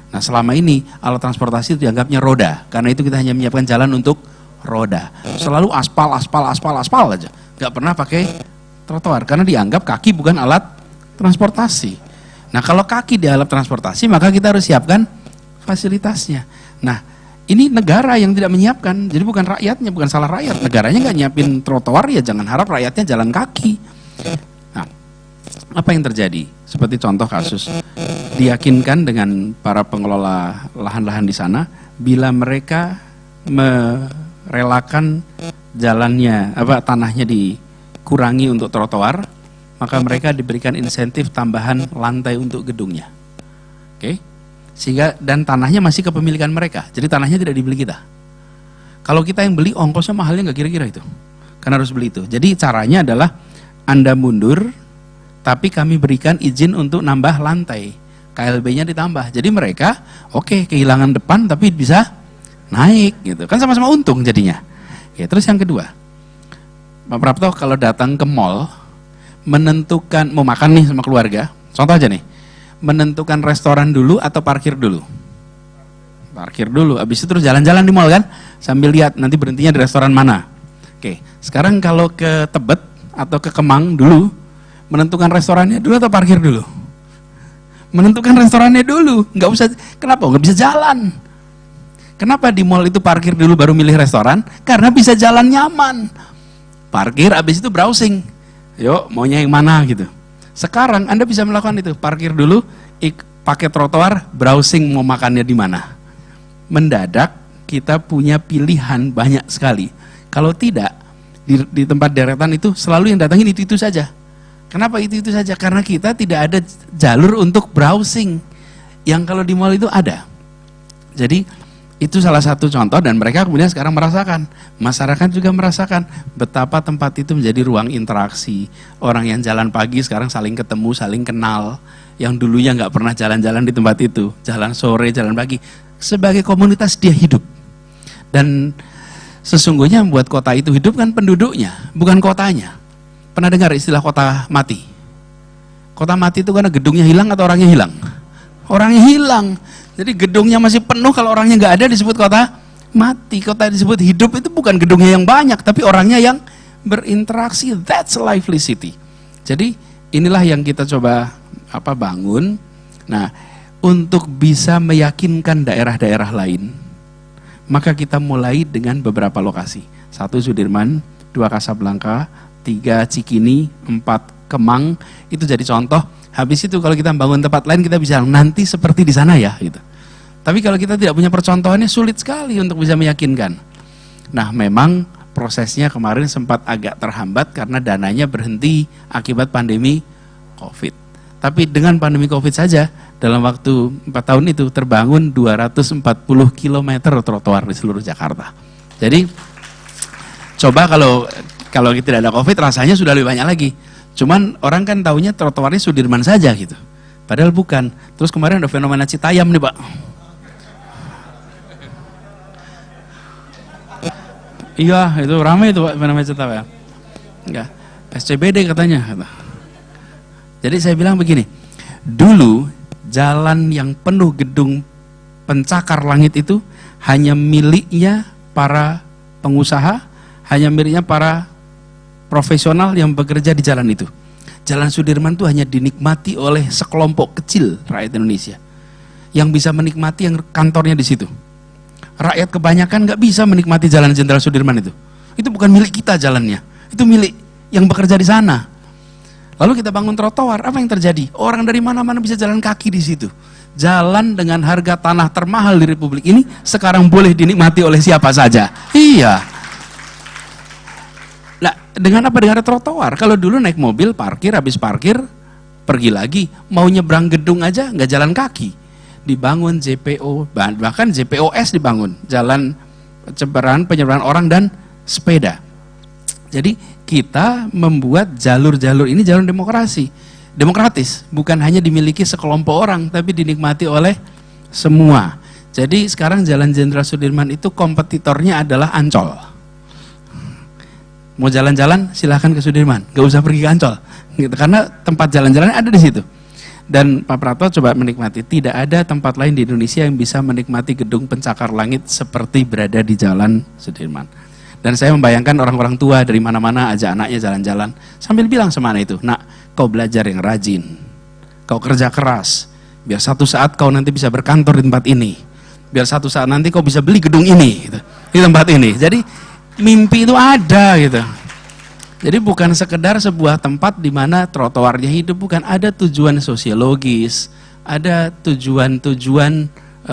Nah selama ini alat transportasi itu dianggapnya roda, karena itu kita hanya menyiapkan jalan untuk roda. Selalu aspal aja, nggak pernah pakai trotoar, karena dianggap kaki bukan alat transportasi. Nah kalau kaki di alat transportasi, maka kita harus siapkan fasilitasnya. Nah ini negara yang tidak menyiapkan, jadi bukan rakyatnya, bukan salah rakyat. Negaranya nggak nyiapin trotoar, ya jangan harap rakyatnya jalan kaki. Apa yang terjadi? Seperti contoh kasus, diyakinkan dengan para pengelola lahan-lahan di sana, bila mereka merelakan jalannya, tanahnya dikurangi untuk trotoar, maka mereka diberikan insentif tambahan lantai untuk gedungnya. Oke? Sehingga dan tanahnya masih kepemilikan mereka, jadi tanahnya tidak dibeli kita. Kalau kita yang beli, ongkosnya mahalnya nggak kira-kira itu, karena harus beli itu. Jadi caranya adalah Anda mundur, tapi kami berikan izin untuk nambah lantai, KLB-nya ditambah. Jadi mereka, oke, kehilangan depan tapi bisa naik gitu. Kan sama-sama untung jadinya. Oke, terus yang kedua, Pak Prapto kalau datang ke mall, menentukan, mau makan nih sama keluarga, contoh aja nih, menentukan restoran dulu atau parkir dulu? Parkir dulu, habis itu terus jalan-jalan di mall kan, sambil lihat nanti berhentinya di restoran mana. Oke, sekarang kalau ke Tebet atau ke Kemang dulu, menentukan restorannya dulu atau parkir dulu? Menentukan restorannya dulu, nggak usah. Kenapa? Nggak bisa jalan. Kenapa di mall itu parkir dulu baru milih restoran? Karena bisa jalan nyaman. Parkir, abis itu browsing. Yuk, maunya yang mana gitu. Sekarang Anda bisa melakukan itu, parkir dulu, pakai trotoar, browsing mau makannya di mana. Mendadak kita punya pilihan banyak sekali. Kalau tidak, di tempat deretan itu selalu yang datangin itu saja. Kenapa itu saja? Karena kita tidak ada jalur untuk browsing yang kalau di mall itu ada. Jadi itu salah satu contoh dan mereka kemudian sekarang merasakan, masyarakat juga merasakan betapa tempat itu menjadi ruang interaksi. Orang yang jalan pagi sekarang saling ketemu, saling kenal. Yang dulunya nggak pernah jalan-jalan di tempat itu, jalan sore, jalan pagi. Sebagai komunitas dia hidup. Dan sesungguhnya membuat kota itu hidup kan penduduknya, bukan kotanya. Pernah dengar istilah kota mati? Kota mati itu karena gedungnya hilang atau orangnya hilang? Orangnya hilang. Jadi gedungnya masih penuh, kalau orangnya nggak ada disebut kota mati. Kota disebut hidup itu bukan gedungnya yang banyak, tapi orangnya yang berinteraksi. That's a lively city. Jadi inilah yang kita coba bangun. Nah, untuk bisa meyakinkan daerah-daerah lain, maka kita mulai dengan beberapa lokasi. 1 Sudirman, 2 Kasablanka, 3 Cikini, 4 Kemang, itu jadi contoh. Habis itu kalau kita bangun tempat lain kita bisa nanti seperti di sana ya gitu. Tapi kalau kita tidak punya percontohannya sulit sekali untuk bisa meyakinkan. Nah, memang prosesnya kemarin sempat agak terhambat karena dananya berhenti akibat pandemi COVID. Tapi dengan pandemi COVID saja, dalam waktu 4 tahun itu terbangun 240 km trotoar di seluruh Jakarta. Jadi, coba kalau tidak ada COVID rasanya sudah lebih banyak lagi. Cuman orang kan taunya trotoarnya Sudirman saja gitu. Padahal bukan. Terus kemarin ada fenomena Citayam nih, Pak. Iya, itu ramai itu Pak, fenomena Citayam. Enggak, SCBD katanya. Jadi saya bilang begini, dulu jalan yang penuh gedung pencakar langit itu hanya miliknya para pengusaha, hanya miliknya para profesional yang bekerja di jalan itu. Jalan Sudirman itu hanya dinikmati oleh sekelompok kecil rakyat Indonesia yang bisa menikmati, yang kantornya di situ. Rakyat kebanyakan nggak bisa menikmati Jalan Jenderal Sudirman itu. Itu bukan milik kita jalannya, itu milik yang bekerja di sana. Lalu kita bangun trotoar, apa yang terjadi? Orang dari mana-mana bisa jalan kaki di situ. Jalan dengan harga tanah termahal di Republik ini sekarang boleh dinikmati oleh siapa saja. Iya. Nah, dengan apa? Dengan trotoar. Kalau dulu naik mobil, parkir, habis parkir, pergi lagi. Mau nyebrang gedung aja nggak jalan kaki. Dibangun JPO, bahkan JPOS dibangun, jalan penyeberangan orang dan sepeda. Jadi kita membuat jalur-jalur ini jalur demokratis, bukan hanya dimiliki sekelompok orang, tapi dinikmati oleh semua. Jadi sekarang Jalan Jenderal Sudirman itu kompetitornya adalah Ancol. Mau jalan-jalan silahkan ke Sudirman, gak usah pergi ke Ancol, gitu, karena tempat jalan-jalan ada di situ. Dan Pak Prapto coba menikmati, tidak ada tempat lain di Indonesia yang bisa menikmati gedung pencakar langit seperti berada di Jalan Sudirman. Dan saya membayangkan orang-orang tua dari mana-mana ajak anaknya jalan-jalan sambil bilang sama anak itu, nak, kau belajar yang rajin, kau kerja keras, biar satu saat kau nanti bisa berkantor di tempat ini, biar satu saat nanti kau bisa beli gedung ini, gitu, di tempat ini. Jadi mimpi itu ada gitu. Jadi bukan sekedar sebuah tempat di mana trotoarnya hidup, bukan, ada tujuan sosiologis, ada tujuan-tujuan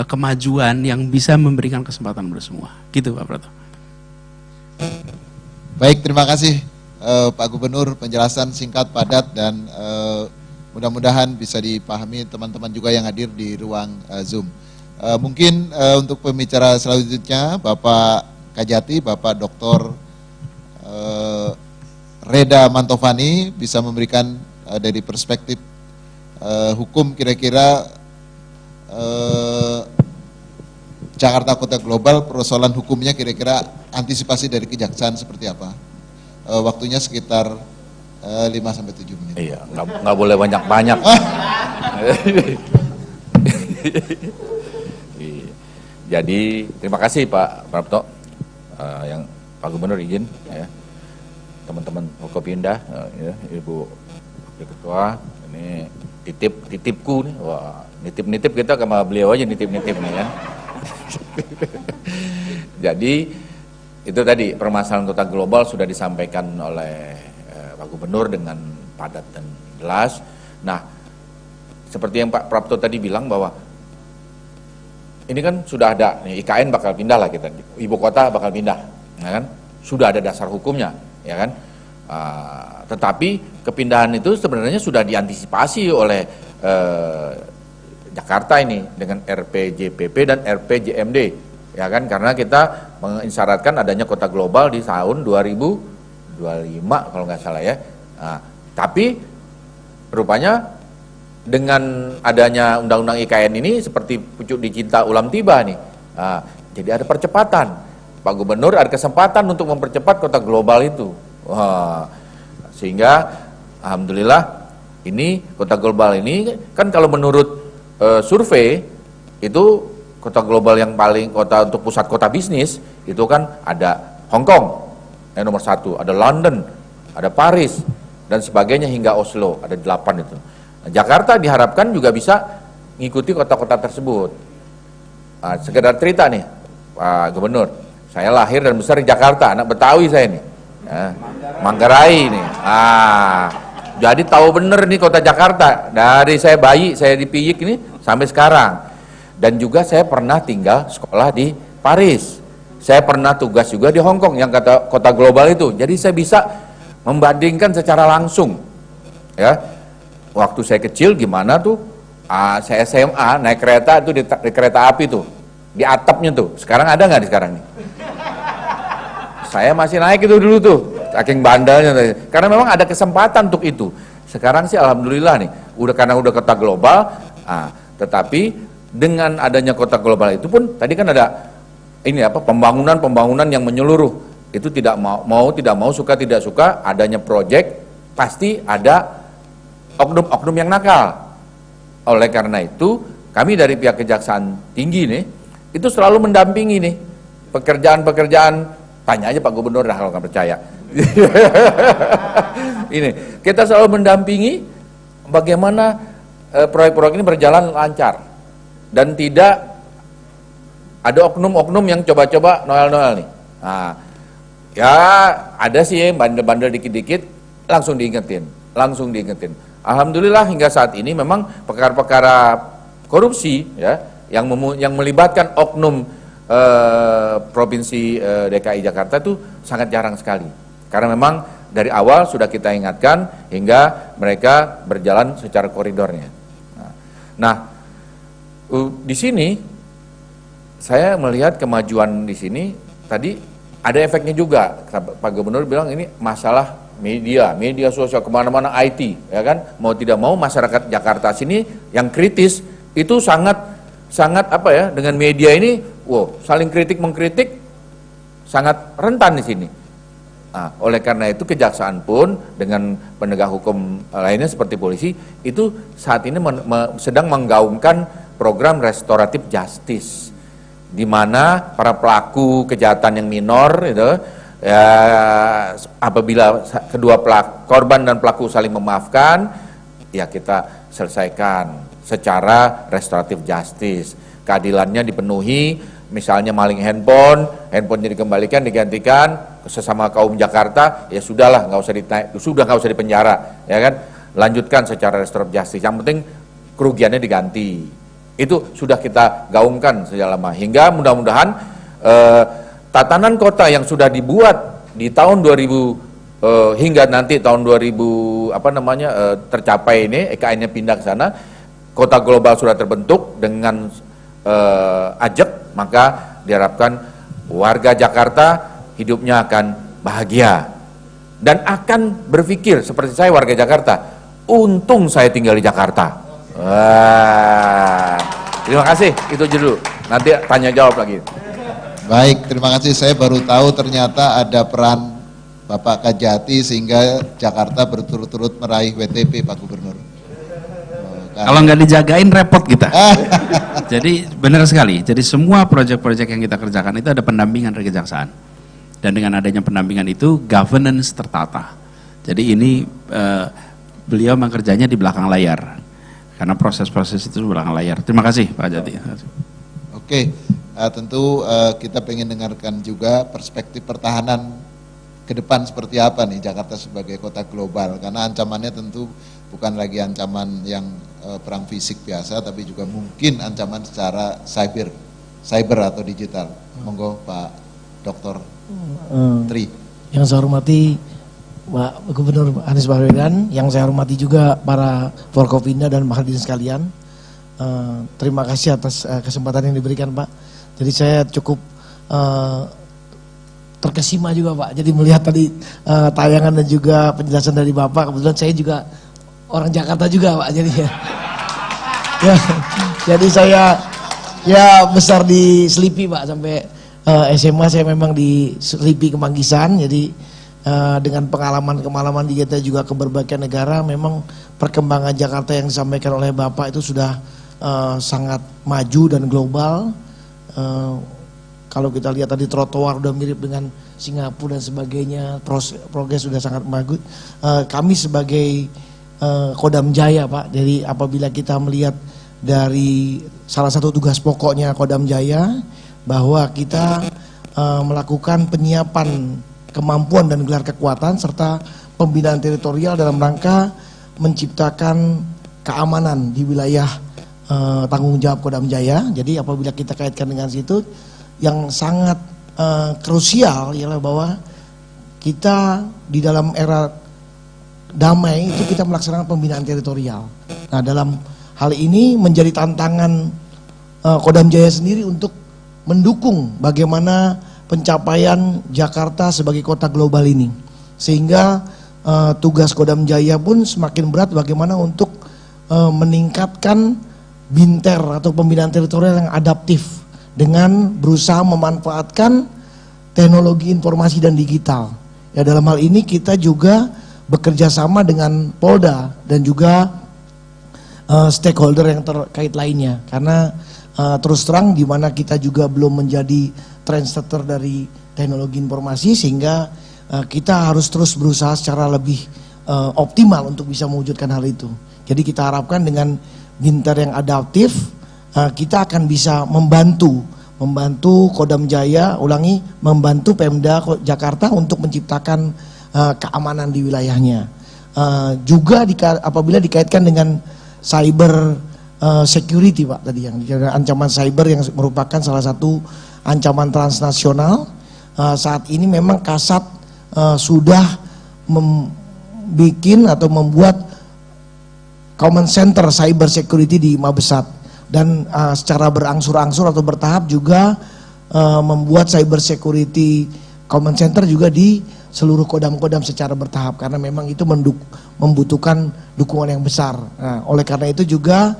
kemajuan yang bisa memberikan kesempatan pada semua. Gitu Pak Prapto. Baik, terima kasih Pak Gubernur, penjelasan singkat, padat, dan mudah-mudahan bisa dipahami teman-teman juga yang hadir di ruang Zoom. Mungkin untuk pembicara selanjutnya Bapak Kajati, Bapak Dr. Reda Mantovani bisa memberikan dari perspektif hukum kira-kira Jakarta Kota Global, persoalan hukumnya kira-kira antisipasi dari kejaksaan seperti apa? Waktunya sekitar 5-7 menit. Iya, nggak boleh banyak-banyak. Jadi terima kasih Pak Prapto, yang Pak Gubernur izin ya. Teman-teman Forkopimda, ya, Ibu Ketua, ini titipku nih, wah nitip-nitip kita sama beliau aja nitip-nitip nih kan. Jadi itu tadi permasalahan kota global sudah disampaikan oleh Pak Gubernur dengan padat dan jelas. Nah, seperti yang Pak Prapto tadi bilang bahwa ini kan sudah ada nih, IKN bakal pindah lah kita, ibu kota bakal pindah, ya kan? Sudah ada dasar hukumnya. Ya kan, tetapi kepindahan itu sebenarnya sudah diantisipasi oleh Jakarta ini dengan RPJPP dan RPJMD, ya kan, karena kita mengisyaratkan adanya kota global di tahun 2025 kalau nggak salah ya. Tapi rupanya dengan adanya undang-undang IKN ini seperti pucuk dicinta ulam tiba nih, jadi ada percepatan. Pak Gubernur ada kesempatan untuk mempercepat kota global itu. Wah, sehingga alhamdulillah ini kota global ini kan kalau menurut survei itu kota global yang paling kota untuk pusat kota bisnis itu kan ada Hong Kong yang nomor 1, ada London, ada Paris dan sebagainya hingga Oslo, ada 8 itu. Nah, Jakarta diharapkan juga bisa mengikuti kota-kota tersebut. Sekedar cerita nih Pak Gubernur, saya lahir dan besar di Jakarta, anak Betawi saya nih, ya, Manggarai nih. Jadi tahu bener nih kota Jakarta. Dari saya bayi, saya dipiyik ini sampai sekarang. Dan juga saya pernah tinggal sekolah di Paris. Saya pernah tugas juga di Hong Kong yang kata kota global itu. Jadi saya bisa membandingkan secara langsung. Ya, waktu saya kecil gimana tuh? Saya SMA naik kereta itu di kereta api tuh, di atapnya tuh. Sekarang ada nggak di sekarang nih? Saya masih naik itu dulu tuh, saking bandelnya. Karena memang ada kesempatan untuk itu. Sekarang sih alhamdulillah nih, karena udah kota global. Tetapi dengan adanya kota global itu pun tadi kan ada pembangunan yang menyeluruh. Itu tidak tidak mau suka tidak suka adanya proyek, pasti ada oknum-oknum yang nakal. Oleh karena itu kami dari pihak Kejaksaan Tinggi nih itu selalu mendampingi nih pekerjaan-pekerjaan. Tanya aja Pak Gubernur dah kalau nggak percaya. Ini kita selalu mendampingi bagaimana proyek-proyek ini berjalan lancar. Dan tidak ada oknum-oknum yang coba-coba noel-noel nih. Nah, ya ada sih bandel-bandel dikit-dikit langsung diingetin. Alhamdulillah hingga saat ini memang perkara-perkara korupsi ya yang melibatkan oknum Provinsi DKI Jakarta itu sangat jarang sekali. Karena memang dari awal sudah kita ingatkan hingga mereka berjalan secara koridornya. Nah, di sini saya melihat kemajuan di sini tadi ada efeknya juga. Pak Gubernur bilang ini masalah media sosial kemana-mana IT, ya kan? Mau tidak mau masyarakat Jakarta sini yang kritis itu sangat dengan media ini, saling kritik mengkritik sangat rentan di sini. Nah, oleh karena itu Kejaksaan pun dengan penegak hukum lainnya seperti polisi itu saat ini sedang menggaungkan program restoratif justice, di mana para pelaku kejahatan yang minor itu ya apabila kedua korban dan pelaku saling memaafkan, ya kita selesaikan secara restoratif justice. Keadilannya dipenuhi, misalnya maling handphone-nya dikembalikan, digantikan sesama kaum Jakarta, ya sudahlah nggak usah dipenjara, ya kan? Lanjutkan secara restoratif justice. Yang penting kerugiannya diganti. Itu sudah kita gaungkan sejak lama hingga mudah-mudahan tatanan kota yang sudah dibuat di tahun 2000 hingga nanti tahun 2000 tercapai ini EKN-nya pindah ke sana, kota global sudah terbentuk dengan ajak, maka diharapkan warga Jakarta hidupnya akan bahagia dan akan berpikir seperti saya warga Jakarta, untung saya tinggal di Jakarta. Terima kasih, itu dulu. Nanti tanya jawab lagi. Baik, terima kasih. Saya baru tahu ternyata ada peran Bapak Kajati sehingga Jakarta berturut-turut meraih WTP, Pak Gubernur. Kalau nggak dijagain repot kita. Jadi benar sekali. Jadi semua proyek-proyek yang kita kerjakan itu ada pendampingan dari Kejaksaan. Dan dengan adanya pendampingan itu governance tertata. Jadi ini beliau mengerjanya di belakang layar. Karena proses-proses itu belakang layar. Terima kasih Pak Jati. Oke, tentu kita pengen dengarkan juga perspektif pertahanan ke depan seperti apa nih Jakarta sebagai kota global. Karena ancamannya tentu bukan lagi ancaman yang perang fisik biasa, tapi juga mungkin ancaman secara cyber atau digital. Monggo Pak Dr. Tri. Yang saya hormati Pak Gubernur Anies Baswedan, yang saya hormati juga para Forkopimda dan hadirin sekalian. Terima kasih atas kesempatan yang diberikan Pak. Jadi saya cukup terkesima juga Pak. Jadi melihat tadi tayangan dan juga penjelasan dari Bapak, kebetulan saya juga orang Jakarta juga Pak. Jadi ya, jadi saya ya besar di Selipi Pak, sampai SMA saya memang di Selipi Kemanggisan. Jadi dengan pengalaman di kita juga ke berbagai negara, memang perkembangan Jakarta yang disampaikan oleh Bapak itu sudah sangat maju dan global. Kalau kita lihat tadi trotoar udah mirip dengan Singapura dan sebagainya, progres sudah sangat bagus. Kami sebagai Kodam Jaya Pak, jadi apabila kita melihat dari salah satu tugas pokoknya Kodam Jaya, bahwa kita melakukan penyiapan kemampuan dan gelar kekuatan serta pembinaan teritorial dalam rangka menciptakan keamanan di wilayah tanggung jawab Kodam Jaya. Jadi apabila kita kaitkan dengan situ, yang sangat krusial ialah bahwa kita di dalam era damai itu kita melaksanakan pembinaan teritorial. Nah, dalam hal ini menjadi tantangan Kodam Jaya sendiri untuk mendukung bagaimana pencapaian Jakarta sebagai kota global ini. Sehingga tugas Kodam Jaya pun semakin berat bagaimana untuk meningkatkan binter atau pembinaan teritorial yang adaptif dengan berusaha memanfaatkan teknologi informasi dan digital. Ya, dalam hal ini kita juga bekerja sama dengan Polda dan juga stakeholder yang terkait lainnya, karena terus terang di mana kita juga belum menjadi trendsetter dari teknologi informasi, sehingga kita harus terus berusaha secara lebih optimal untuk bisa mewujudkan hal itu. Jadi kita harapkan dengan binter yang adaptif kita akan bisa membantu Kodam Jaya, membantu Pemda Jakarta untuk menciptakan keamanan di wilayahnya. Juga apabila dikaitkan dengan cyber security, Pak, tadi yang ancaman cyber yang merupakan salah satu ancaman transnasional. Saat ini memang Kasat sudah membuat command center cyber security di Mabesat. Dan secara berangsur-angsur atau bertahap juga membuat cyber security command center juga di seluruh kodam-kodam secara bertahap, karena memang itu membutuhkan dukungan yang besar. Nah, oleh karena itu juga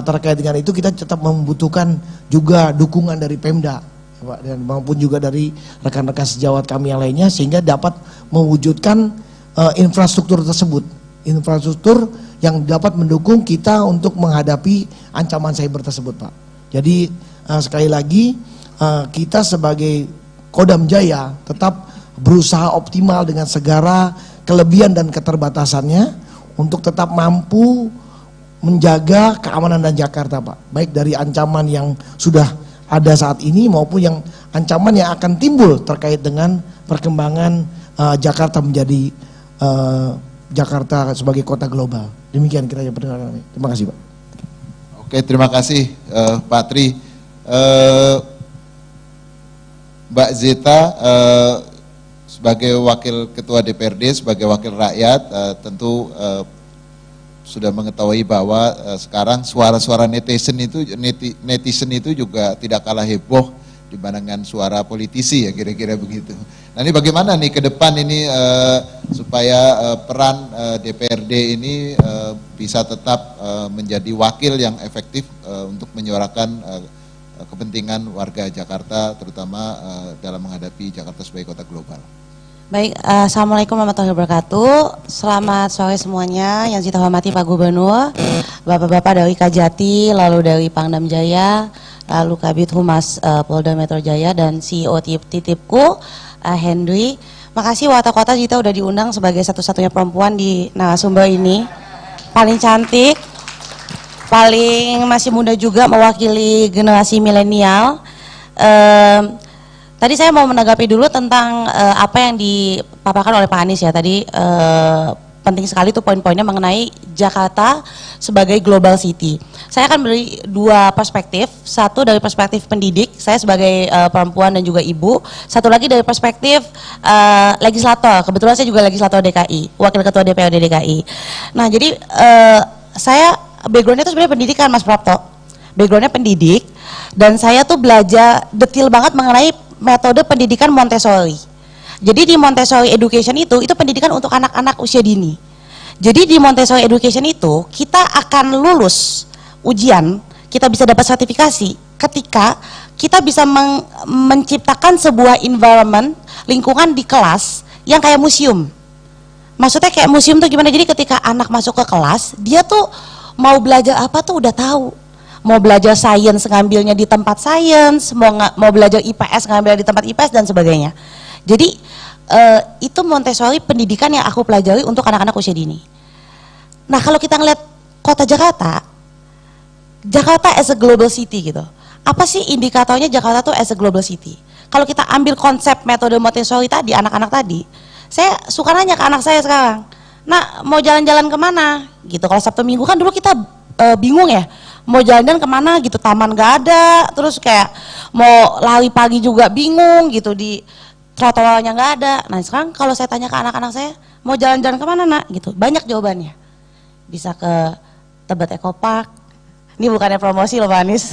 terkait dengan itu kita tetap membutuhkan juga dukungan dari Pemda, Pak, dan maupun juga dari rekan-rekan sejawat kami yang lainnya, sehingga dapat mewujudkan infrastruktur tersebut, infrastruktur yang dapat mendukung kita untuk menghadapi ancaman cyber tersebut, Pak. Jadi sekali lagi kita sebagai Kodam Jaya tetap berusaha optimal dengan segala kelebihan dan keterbatasannya untuk tetap mampu menjaga keamanan dan Jakarta, Pak. Baik dari ancaman yang sudah ada saat ini maupun yang ancaman yang akan timbul terkait dengan perkembangan Jakarta menjadi Jakarta sebagai kota global. Demikian kiranya pendengar kami. Terima kasih, Pak. Oke, terima kasih Pak Tri. Mbak Zeta sebagai wakil ketua DPRD, sebagai wakil rakyat, tentu sudah mengetahui bahwa sekarang suara-suara netizen itu juga tidak kalah heboh dibandingkan suara politisi, ya kira-kira begitu. Nah, ini bagaimana nih ke depan ini supaya peran DPRD ini bisa tetap menjadi wakil yang efektif untuk menyuarakan kepentingan warga Jakarta, terutama dalam menghadapi Jakarta sebagai kota global. Baik, Assalamualaikum warahmatullahi wabarakatuh. Selamat sore semuanya yang saya hormati Pak Gubernur, Bapak-Bapak dari Kajati, lalu dari Pangdam Jaya, lalu Kabid Humas Polda Metro Jaya, dan CEO Titipku, Henry. Makasih Wata Kota Zita udah diundang sebagai satu-satunya perempuan di narasumber ini. Paling cantik, paling masih muda juga, mewakili generasi milenial. Tadi saya mau menanggapi dulu tentang apa yang dipaparkan oleh Pak Anies ya tadi. Penting sekali tuh poin-poinnya mengenai Jakarta sebagai global city. Saya akan beri dua perspektif, satu dari perspektif pendidik, saya sebagai perempuan dan juga ibu, satu lagi dari perspektif legislator, kebetulan saya juga legislator DKI, wakil ketua DPRD DKI. Nah jadi saya backgroundnya itu sebenarnya pendidikan, Mas Prapto, backgroundnya pendidik, dan saya tuh belajar detail banget mengenai metode pendidikan Montessori. Jadi di Montessori Education itu pendidikan untuk anak-anak usia dini. Jadi di Montessori Education itu kita akan lulus ujian, kita bisa dapat sertifikasi ketika kita bisa menciptakan sebuah environment, lingkungan di kelas yang kayak museum. Maksudnya kayak museum tuh gimana? Jadi ketika anak masuk ke kelas, dia tuh mau belajar apa tuh udah tahu. Mau belajar sains ngambilnya di tempat sains, mau belajar IPS ngambil di tempat IPS dan sebagainya. Jadi itu Montessori pendidikan yang aku pelajari untuk anak-anak usia dini. Nah kalau kita ngeliat kota Jakarta as a global city gitu. Apa sih indikatornya Jakarta tuh as a global city? Kalau kita ambil konsep metode Montessori tadi, anak-anak tadi, saya suka nanya ke anak saya sekarang, nah mau jalan-jalan kemana? Gitu. Kalau Sabtu Minggu kan dulu kita bingung ya, mau jalan-jalan kemana gitu, taman gak ada, terus kayak mau lari pagi juga bingung gitu, di trotoarnya gak ada. Nah sekarang kalau saya tanya ke anak-anak saya, mau jalan-jalan kemana nak gitu, banyak jawabannya. Bisa ke Tebet Eco Park, ini bukannya promosi loh Pak Anies.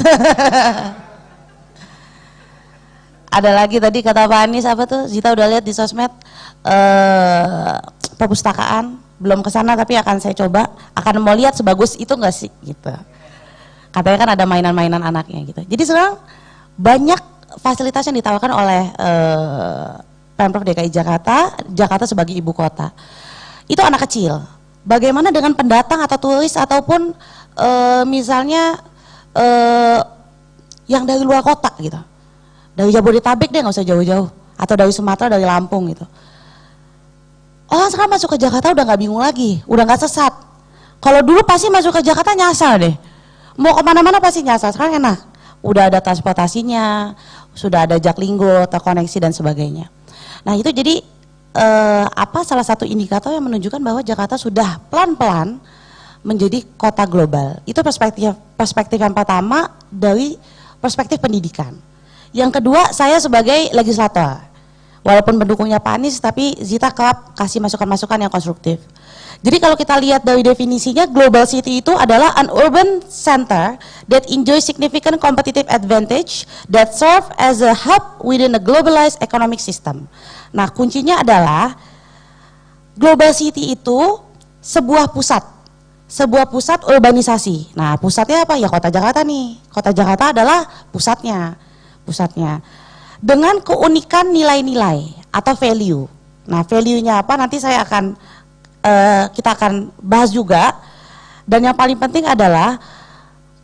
Ada lagi tadi kata Pak Anies apa tuh, Zita udah lihat di sosmed, perpustakaan, belum kesana tapi akan saya coba, akan mau lihat sebagus itu nggak sih gitu. Katanya kan ada mainan-mainan anaknya gitu. Jadi sekarang banyak fasilitas yang ditawarkan oleh Pemprov DKI Jakarta sebagai ibu kota. Itu anak kecil. Bagaimana dengan pendatang atau turis ataupun misalnya yang dari luar kota gitu. Dari Jabodetabek deh, nggak usah jauh-jauh, atau dari Sumatera, dari Lampung gitu. Orang sekarang masuk ke Jakarta udah nggak bingung lagi, udah nggak sesat. Kalau dulu pasti masuk ke Jakarta nyasar deh, mau kemana-mana pasti nyasar. Sekarang enak, udah ada transportasinya, sudah ada Jaklinggo, terkoneksi dan sebagainya. Nah itu jadi salah satu indikator yang menunjukkan bahwa Jakarta sudah pelan-pelan menjadi kota global. Itu perspektif yang pertama dari perspektif pendidikan. Yang kedua, saya sebagai legislator, walaupun pendukungnya Pak Anies, tapi Zita kerap kasih masukan-masukan yang konstruktif. Jadi kalau kita lihat dari definisinya, global city itu adalah an urban center that enjoys significant competitive advantage that serve as a hub within a globalized economic system. Nah, kuncinya adalah global city itu sebuah pusat urbanisasi. Nah, pusatnya apa? Ya kota Jakarta nih. Kota Jakarta adalah pusatnya. Dengan keunikan nilai-nilai atau value. Nah, value-nya apa? Nanti saya akan kita akan bahas juga. Dan yang paling penting adalah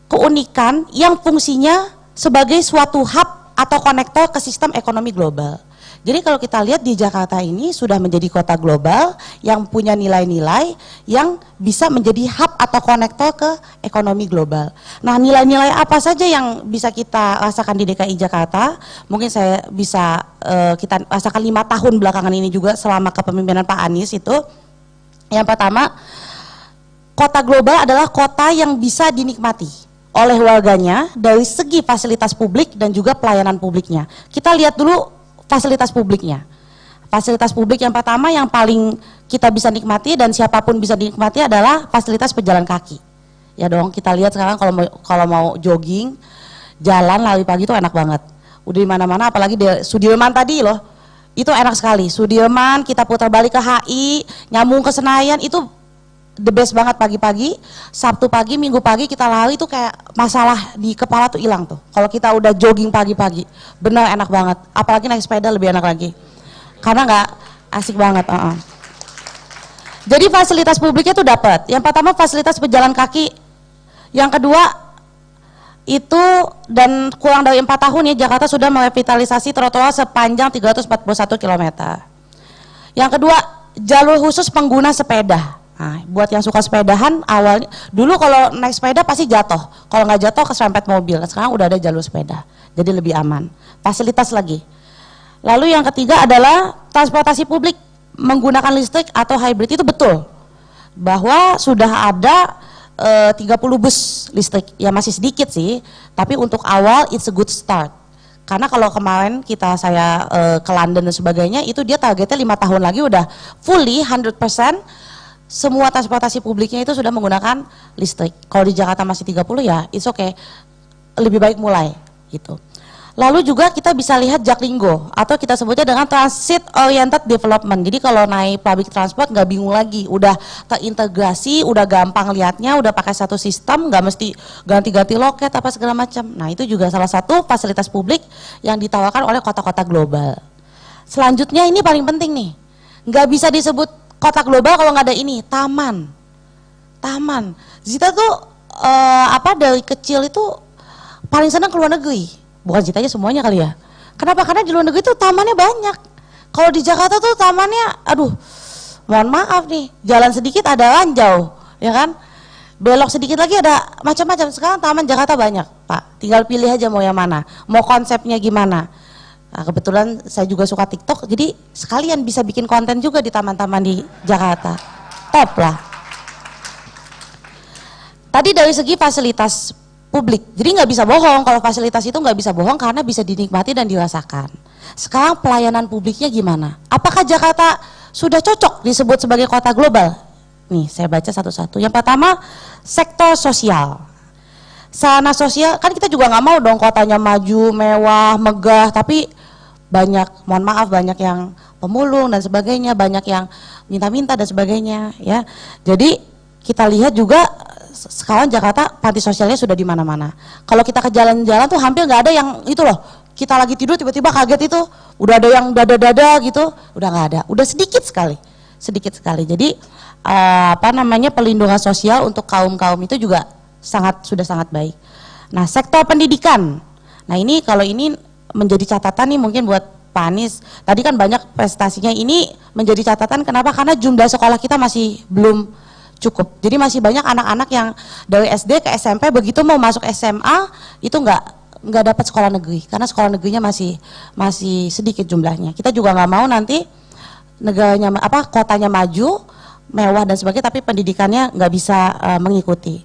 keunikan yang fungsinya sebagai suatu hub atau konektor ke sistem ekonomi global. Jadi kalau kita lihat di Jakarta ini sudah menjadi kota global yang punya nilai-nilai yang bisa menjadi hub atau konektor ke ekonomi global. Nah, nilai-nilai apa saja yang bisa kita rasakan di DKI Jakarta? Mungkin saya bisa kita rasakan 5 tahun belakangan ini juga selama kepemimpinan Pak Anies itu. Yang pertama, kota global adalah kota yang bisa dinikmati oleh warganya dari segi fasilitas publik dan juga pelayanan publiknya. Kita lihat dulu fasilitas publiknya. Fasilitas publik yang pertama yang paling kita bisa nikmati dan siapapun bisa dinikmati adalah fasilitas pejalan kaki. Ya dong, kita lihat sekarang kalau mau jogging, jalan lari pagi itu enak banget. Udah di mana-mana, apalagi di Sudirman tadi loh. Itu enak sekali. Sudirman, kita putar balik ke HI, nyambung ke Senayan, itu the best banget pagi-pagi. Sabtu pagi, Minggu pagi kita lari tuh kayak masalah di kepala tuh hilang tuh. Kalau kita udah jogging pagi-pagi, benar enak banget. Apalagi naik sepeda lebih enak lagi. Karena nggak asik banget. Jadi fasilitas publiknya tuh dapat. Yang pertama fasilitas pejalan kaki. Yang kedua itu, dan kurang dari 4 tahun ya Jakarta sudah merevitalisasi trotoar sepanjang 341 km. Yang kedua, jalur khusus pengguna sepeda. Nah, buat yang suka sepedahan, awalnya dulu kalau naik sepeda pasti jatuh, kalau nggak jatuh keserempet mobil. Sekarang udah ada jalur sepeda, jadi lebih aman. Fasilitas lagi. Lalu yang ketiga adalah transportasi publik menggunakan listrik atau hybrid. Itu betul bahwa sudah ada 30 bus listrik, ya masih sedikit sih, tapi untuk awal it's a good start. Karena kalau kemarin saya ke London dan sebagainya, itu dia targetnya 5 tahun lagi udah fully 100%. Semua transportasi publiknya itu sudah menggunakan listrik. Kalau di Jakarta masih 30 ya, it's okay. Lebih baik mulai gitu. Lalu juga kita bisa lihat Jaklinggo atau kita sebutnya dengan transit oriented development. Jadi kalau naik public transport nggak bingung lagi, udah terintegrasi, udah gampang lihatnya, udah pakai satu sistem, nggak mesti ganti-ganti loket apa segala macam. Nah itu juga salah satu fasilitas publik yang ditawarkan oleh kota-kota global. Selanjutnya ini paling penting nih, nggak bisa disebut kota global kalau nggak ada ini, taman. Zita tuh dari kecil itu paling senang ke luar negeri. Bukan Zitanya semuanya kali ya. Kenapa? Karena di luar negeri tuh tamannya banyak. Kalau di Jakarta tuh tamannya, mohon maaf nih, jalan sedikit ada ranjau, ya kan? Belok sedikit lagi ada macam-macam. Sekarang taman Jakarta banyak, Pak. Tinggal pilih aja mau yang mana, mau konsepnya gimana. Nah, kebetulan saya juga suka TikTok, jadi sekalian bisa bikin konten juga di taman-taman di Jakarta. Top lah. Tadi dari segi fasilitas publik. Jadi nggak bisa bohong, kalau fasilitas itu nggak bisa bohong karena bisa dinikmati dan dirasakan. Sekarang pelayanan publiknya gimana? Apakah Jakarta sudah cocok disebut sebagai kota global? Nih saya baca satu-satu. Yang pertama, sektor sosial. Sarana sosial, kan kita juga nggak mau dong kotanya maju, mewah, megah, tapi banyak, mohon maaf, banyak yang pemulung dan sebagainya, banyak yang minta-minta dan sebagainya, ya. Jadi kita lihat juga sekarang Jakarta panti sosialnya sudah di mana-mana. Kalau kita ke jalan-jalan tuh hampir nggak ada yang itu loh. Kita lagi tidur tiba-tiba kaget itu, udah ada yang dada-dada gitu, udah nggak ada, udah sedikit sekali. Jadi pelindungan sosial untuk kaum-kaum itu juga sudah sangat baik. Nah, sektor pendidikan. Nah, ini kalau ini menjadi catatan nih mungkin buat Pak Anies. Tadi kan banyak prestasinya, ini menjadi catatan kenapa? Karena jumlah sekolah kita masih belum cukup. Jadi masih banyak anak-anak yang dari SD ke SMP begitu mau masuk SMA itu nggak dapat sekolah negeri karena sekolah negerinya masih sedikit jumlahnya. Kita juga nggak mau nanti negaranya kotanya maju, mewah dan sebagainya tapi pendidikannya nggak bisa mengikuti.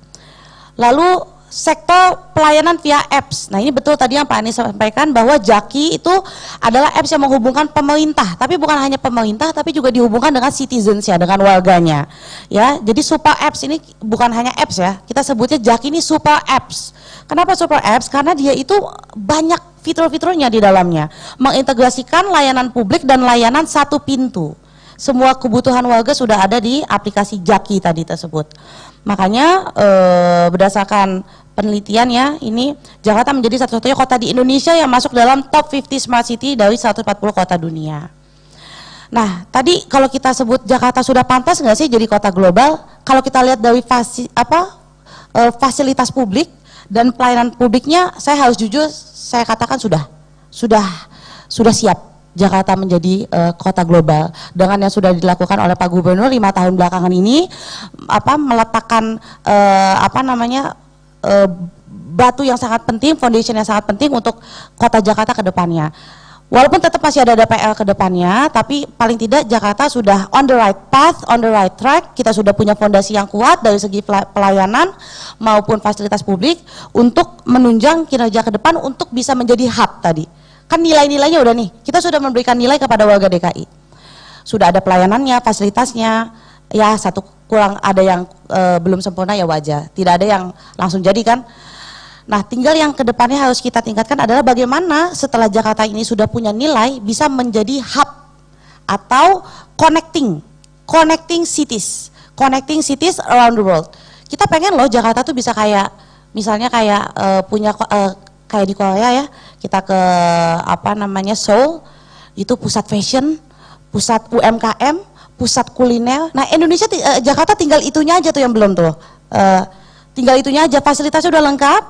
Lalu sektor pelayanan via apps. Nah ini betul tadi yang Pak Anies sampaikan bahwa Jaki itu adalah apps yang menghubungkan pemerintah, tapi bukan hanya pemerintah, tapi juga dihubungkan dengan citizens ya, dengan warganya. Ya, jadi super apps ini bukan hanya apps ya, kita sebutnya Jaki ini super apps. Kenapa super apps? Karena dia itu banyak fitur-fiturnya di dalamnya, mengintegrasikan layanan publik dan layanan satu pintu. Semua kebutuhan warga sudah ada di aplikasi Jaki tadi tersebut. Makanya berdasarkan penelitian ya, ini Jakarta menjadi satu-satunya kota di Indonesia yang masuk dalam top 50 smart city dari 140 kota dunia. Nah, tadi kalau kita sebut Jakarta sudah pantas nggak sih jadi kota global? Kalau kita lihat dari fasilitas publik dan pelayanan publiknya, saya harus jujur, saya katakan sudah siap Jakarta menjadi kota global dengan yang sudah dilakukan oleh Pak Gubernur 5 tahun belakangan ini, meletakkan batu yang sangat penting, foundation yang sangat penting untuk kota Jakarta ke depannya. Walaupun tetap masih ada PR ke depannya, tapi paling tidak Jakarta sudah on the right path, on the right track. Kita sudah punya fondasi yang kuat dari segi pelayanan maupun fasilitas publik untuk menunjang kinerja ke depan untuk bisa menjadi hub tadi. Kan nilai-nilainya udah nih, kita sudah memberikan nilai kepada warga DKI. Sudah ada pelayanannya, fasilitasnya, ya satu kurang ada yang belum sempurna ya wajar. Tidak ada yang langsung jadi kan. Nah tinggal yang kedepannya harus kita tingkatkan adalah bagaimana setelah Jakarta ini sudah punya nilai bisa menjadi hub atau connecting cities around the world. Kita pengen loh Jakarta tuh bisa kayak, misalnya kayak punya kayak di Korea ya, kita ke Seoul, itu pusat fashion, pusat UMKM, pusat kuliner. Nah Indonesia, Jakarta tinggal itunya aja tuh yang belum tuh, tinggal itunya aja, fasilitasnya udah lengkap,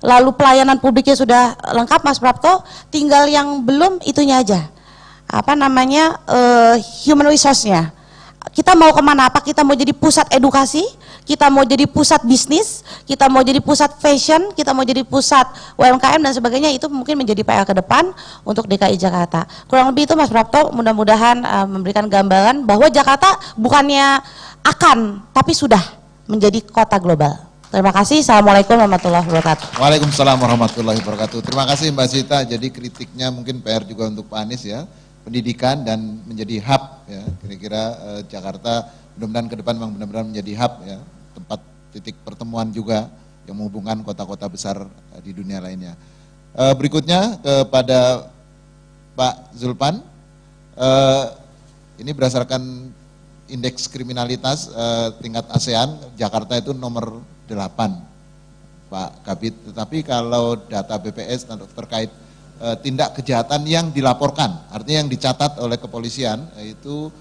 lalu pelayanan publiknya sudah lengkap Mas Prapto, tinggal yang belum itunya aja, human resource-nya. Kita mau kemana? Apa kita mau jadi pusat edukasi? Kita mau jadi pusat bisnis? Kita mau jadi pusat fashion? Kita mau jadi pusat UMKM dan sebagainya? Itu mungkin menjadi PR ke depan untuk DKI Jakarta. Kurang lebih itu Mas Prapto, mudah-mudahan memberikan gambaran bahwa Jakarta bukannya akan, tapi sudah menjadi kota global. Terima kasih. Assalamualaikum warahmatullahi wabarakatuh. Waalaikumsalam warahmatullahi wabarakatuh. Terima kasih Mbak Zita. Jadi kritiknya mungkin PR juga untuk Pak Anies ya. Pendidikan dan menjadi hub ya, kira-kira Jakarta mudah-mudahan ke depan memang benar-benar menjadi hub ya, tempat titik pertemuan juga yang menghubungkan kota-kota besar di dunia lainnya. Berikutnya kepada Pak Zulpan, ini berdasarkan indeks kriminalitas tingkat ASEAN, Jakarta itu nomor 8 Pak Kabit, tetapi kalau data BPS terkait tindak kejahatan yang dilaporkan, artinya yang dicatat oleh kepolisian, itu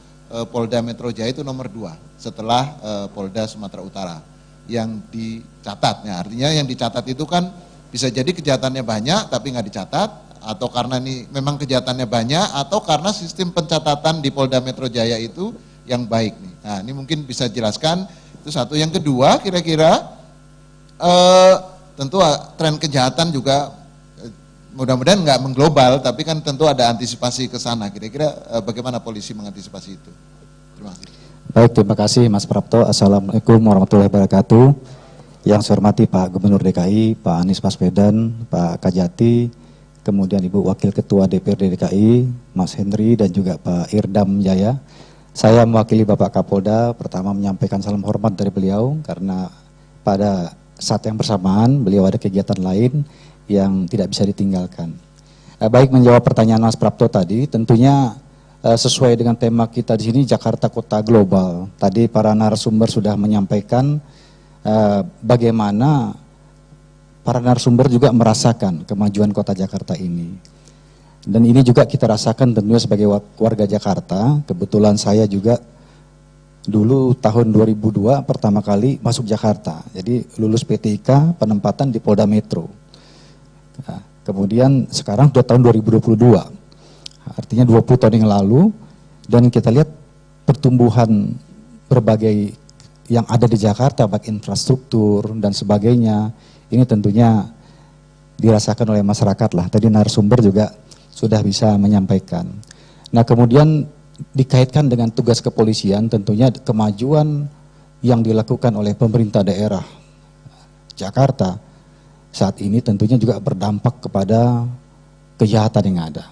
Polda Metro Jaya itu nomor 2 setelah Polda Sumatera Utara yang dicatat. Nah, artinya yang dicatat itu kan bisa jadi kejahatannya banyak tapi nggak dicatat, atau karena ini memang kejahatannya banyak, atau karena sistem pencatatan di Polda Metro Jaya itu yang baik nih. Nah ini mungkin bisa jelaskan, itu satu. Yang kedua kira-kira tentu tren kejahatan juga mudah-mudahan nggak mengglobal, tapi kan tentu ada antisipasi ke sana. Kira-kira bagaimana polisi mengantisipasi itu? Terima kasih. Baik, terima kasih Mas Prapto. Assalamualaikum warahmatullahi wabarakatuh. Yang saya hormati Pak Gubernur DKI, Pak Anies Baswedan, Pak Kajati, kemudian Ibu Wakil Ketua DPRD DKI, Mas Henry, dan juga Pak Irdam Jaya. Saya mewakili Bapak Kapolda, pertama menyampaikan salam hormat dari beliau, karena pada saat yang bersamaan beliau ada kegiatan lain yang tidak bisa ditinggalkan. Baik, menjawab pertanyaan Mas Prapto tadi, tentunya sesuai dengan tema kita di sini, Jakarta Kota Global. Tadi para narasumber sudah menyampaikan bagaimana para narasumber juga merasakan kemajuan kota Jakarta ini. Dan ini juga kita rasakan tentunya sebagai warga Jakarta. Kebetulan saya juga dulu tahun 2002 pertama kali masuk Jakarta. Jadi lulus PTIK penempatan di Polda Metro. Nah, kemudian sekarang sudah tahun 2022. Artinya 20 tahun yang lalu, dan kita lihat pertumbuhan berbagai yang ada di Jakarta, baik infrastruktur dan sebagainya, ini tentunya dirasakan oleh masyarakat lah. Tadi narasumber juga sudah bisa menyampaikan. Nah, kemudian dikaitkan dengan tugas kepolisian, tentunya kemajuan yang dilakukan oleh pemerintah daerah Jakarta saat ini tentunya juga berdampak kepada kejahatan yang ada.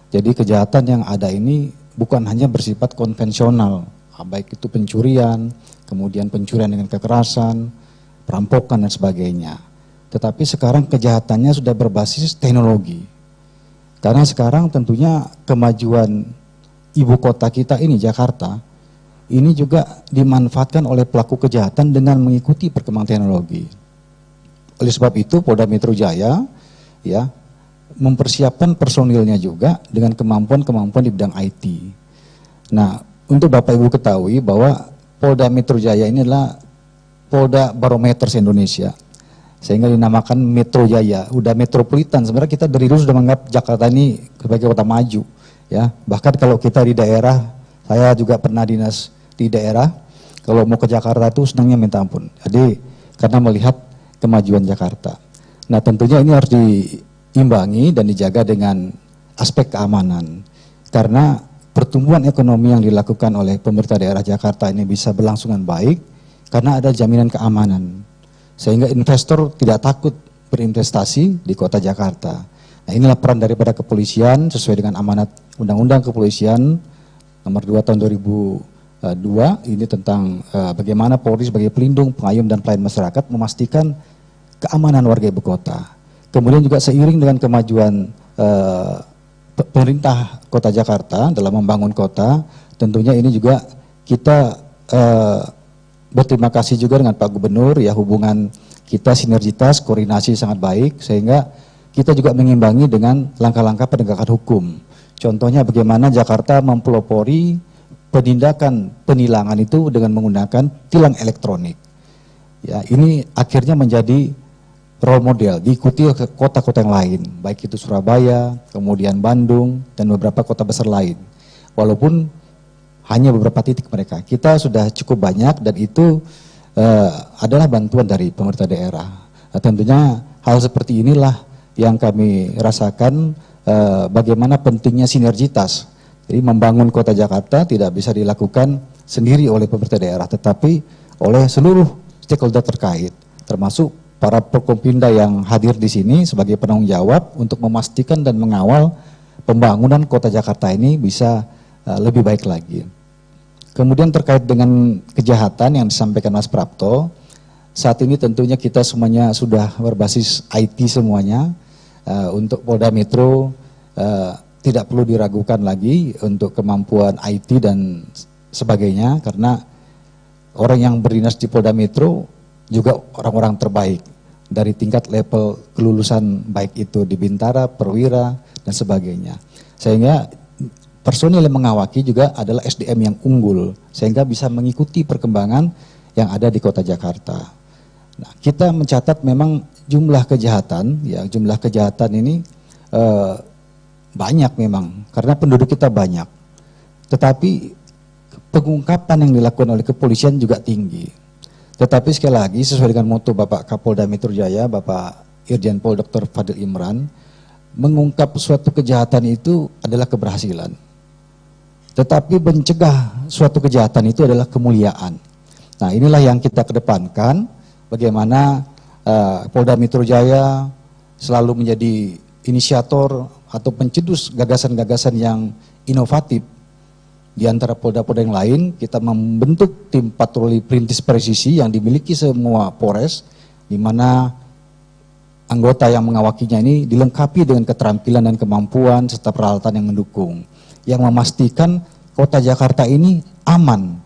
Jadi kejahatan yang ada ini bukan hanya bersifat konvensional, baik itu pencurian, kemudian pencurian dengan kekerasan, perampokan dan sebagainya. Tetapi sekarang kejahatannya sudah berbasis teknologi. Karena sekarang tentunya kemajuan ibu kota kita ini, Jakarta, ini juga dimanfaatkan oleh pelaku kejahatan dengan mengikuti perkembangan teknologi. Oleh sebab itu Polda Metro Jaya ya mempersiapkan personilnya juga dengan kemampuan-kemampuan di bidang IT. Nah, untuk Bapak Ibu ketahui bahwa Polda Metro Jaya ini adalah Polda Barometer Indonesia, sehingga dinamakan Metro Jaya. Udah metropolitan. Sebenarnya kita dari dulu sudah menganggap Jakarta ini sebagai kota maju, ya. Bahkan kalau kita di daerah, saya juga pernah dinas di daerah, kalau mau ke Jakarta itu senangnya minta ampun. Jadi karena melihat kemajuan Jakarta. Nah, tentunya ini harus diimbangi dan dijaga dengan aspek keamanan, karena pertumbuhan ekonomi yang dilakukan oleh pemerintah daerah Jakarta ini bisa berlangsung dengan baik karena ada jaminan keamanan, sehingga investor tidak takut berinvestasi di kota Jakarta. Nah, inilah peran daripada kepolisian sesuai dengan amanat Undang-Undang Kepolisian nomor 2 tahun 2002 ini tentang bagaimana Polri sebagai pelindung, pengayom dan pelayan masyarakat memastikan keamanan warga ibu kota. Kemudian juga seiring dengan kemajuan pemerintah kota Jakarta dalam membangun kota, tentunya ini juga kita berterima kasih juga dengan Pak Gubernur, ya, hubungan kita sinergitas, koordinasi sangat baik, sehingga kita juga mengimbangi dengan langkah-langkah penegakan hukum. Contohnya bagaimana Jakarta mempelopori penindakan penilangan itu dengan menggunakan tilang elektronik. Ya, ini akhirnya menjadi role model, diikuti ke kota-kota yang lain, baik itu Surabaya, kemudian Bandung, dan beberapa kota besar lain. Walaupun hanya beberapa titik mereka, kita sudah cukup banyak, dan itu adalah bantuan dari pemerintah daerah. Nah, tentunya hal seperti inilah yang kami rasakan, bagaimana pentingnya sinergitas. Jadi membangun kota Jakarta tidak bisa dilakukan sendiri oleh pemerintah daerah, tetapi oleh seluruh stakeholder terkait, termasuk para Forkompinda yang hadir di sini sebagai penanggung jawab untuk memastikan dan mengawal pembangunan kota Jakarta ini bisa lebih baik lagi. Kemudian terkait dengan kejahatan yang disampaikan Mas Prapto, saat ini tentunya kita semuanya sudah berbasis IT semuanya. Untuk Polda Metro tidak perlu diragukan lagi untuk kemampuan IT dan sebagainya, karena orang yang berdinas di Polda Metro juga orang-orang terbaik dari tingkat level kelulusan, baik itu di Bintara, Perwira, dan sebagainya. Sehingga personil yang mengawaki juga adalah SDM yang unggul, sehingga bisa mengikuti perkembangan yang ada di kota Jakarta. Nah, kita mencatat memang jumlah kejahatan, ya jumlah kejahatan ini banyak memang, karena penduduk kita banyak. Tetapi pengungkapan yang dilakukan oleh kepolisian juga tinggi. Tetapi sekali lagi sesuai dengan moto Bapak Kapolda Metro Jaya, Bapak Irjen Pol Dr. Fadil Imran, mengungkap suatu kejahatan itu adalah keberhasilan. Tetapi mencegah suatu kejahatan itu adalah kemuliaan. Nah, inilah yang kita kedepankan bagaimana Polda Metro Jaya selalu menjadi inisiator atau pencetus gagasan-gagasan yang inovatif. Di antara polda-polda yang lain, kita membentuk tim patroli perintis presisi yang dimiliki semua Polres, di mana anggota yang mengawakinya ini dilengkapi dengan keterampilan dan kemampuan serta peralatan yang mendukung, yang memastikan kota Jakarta ini aman.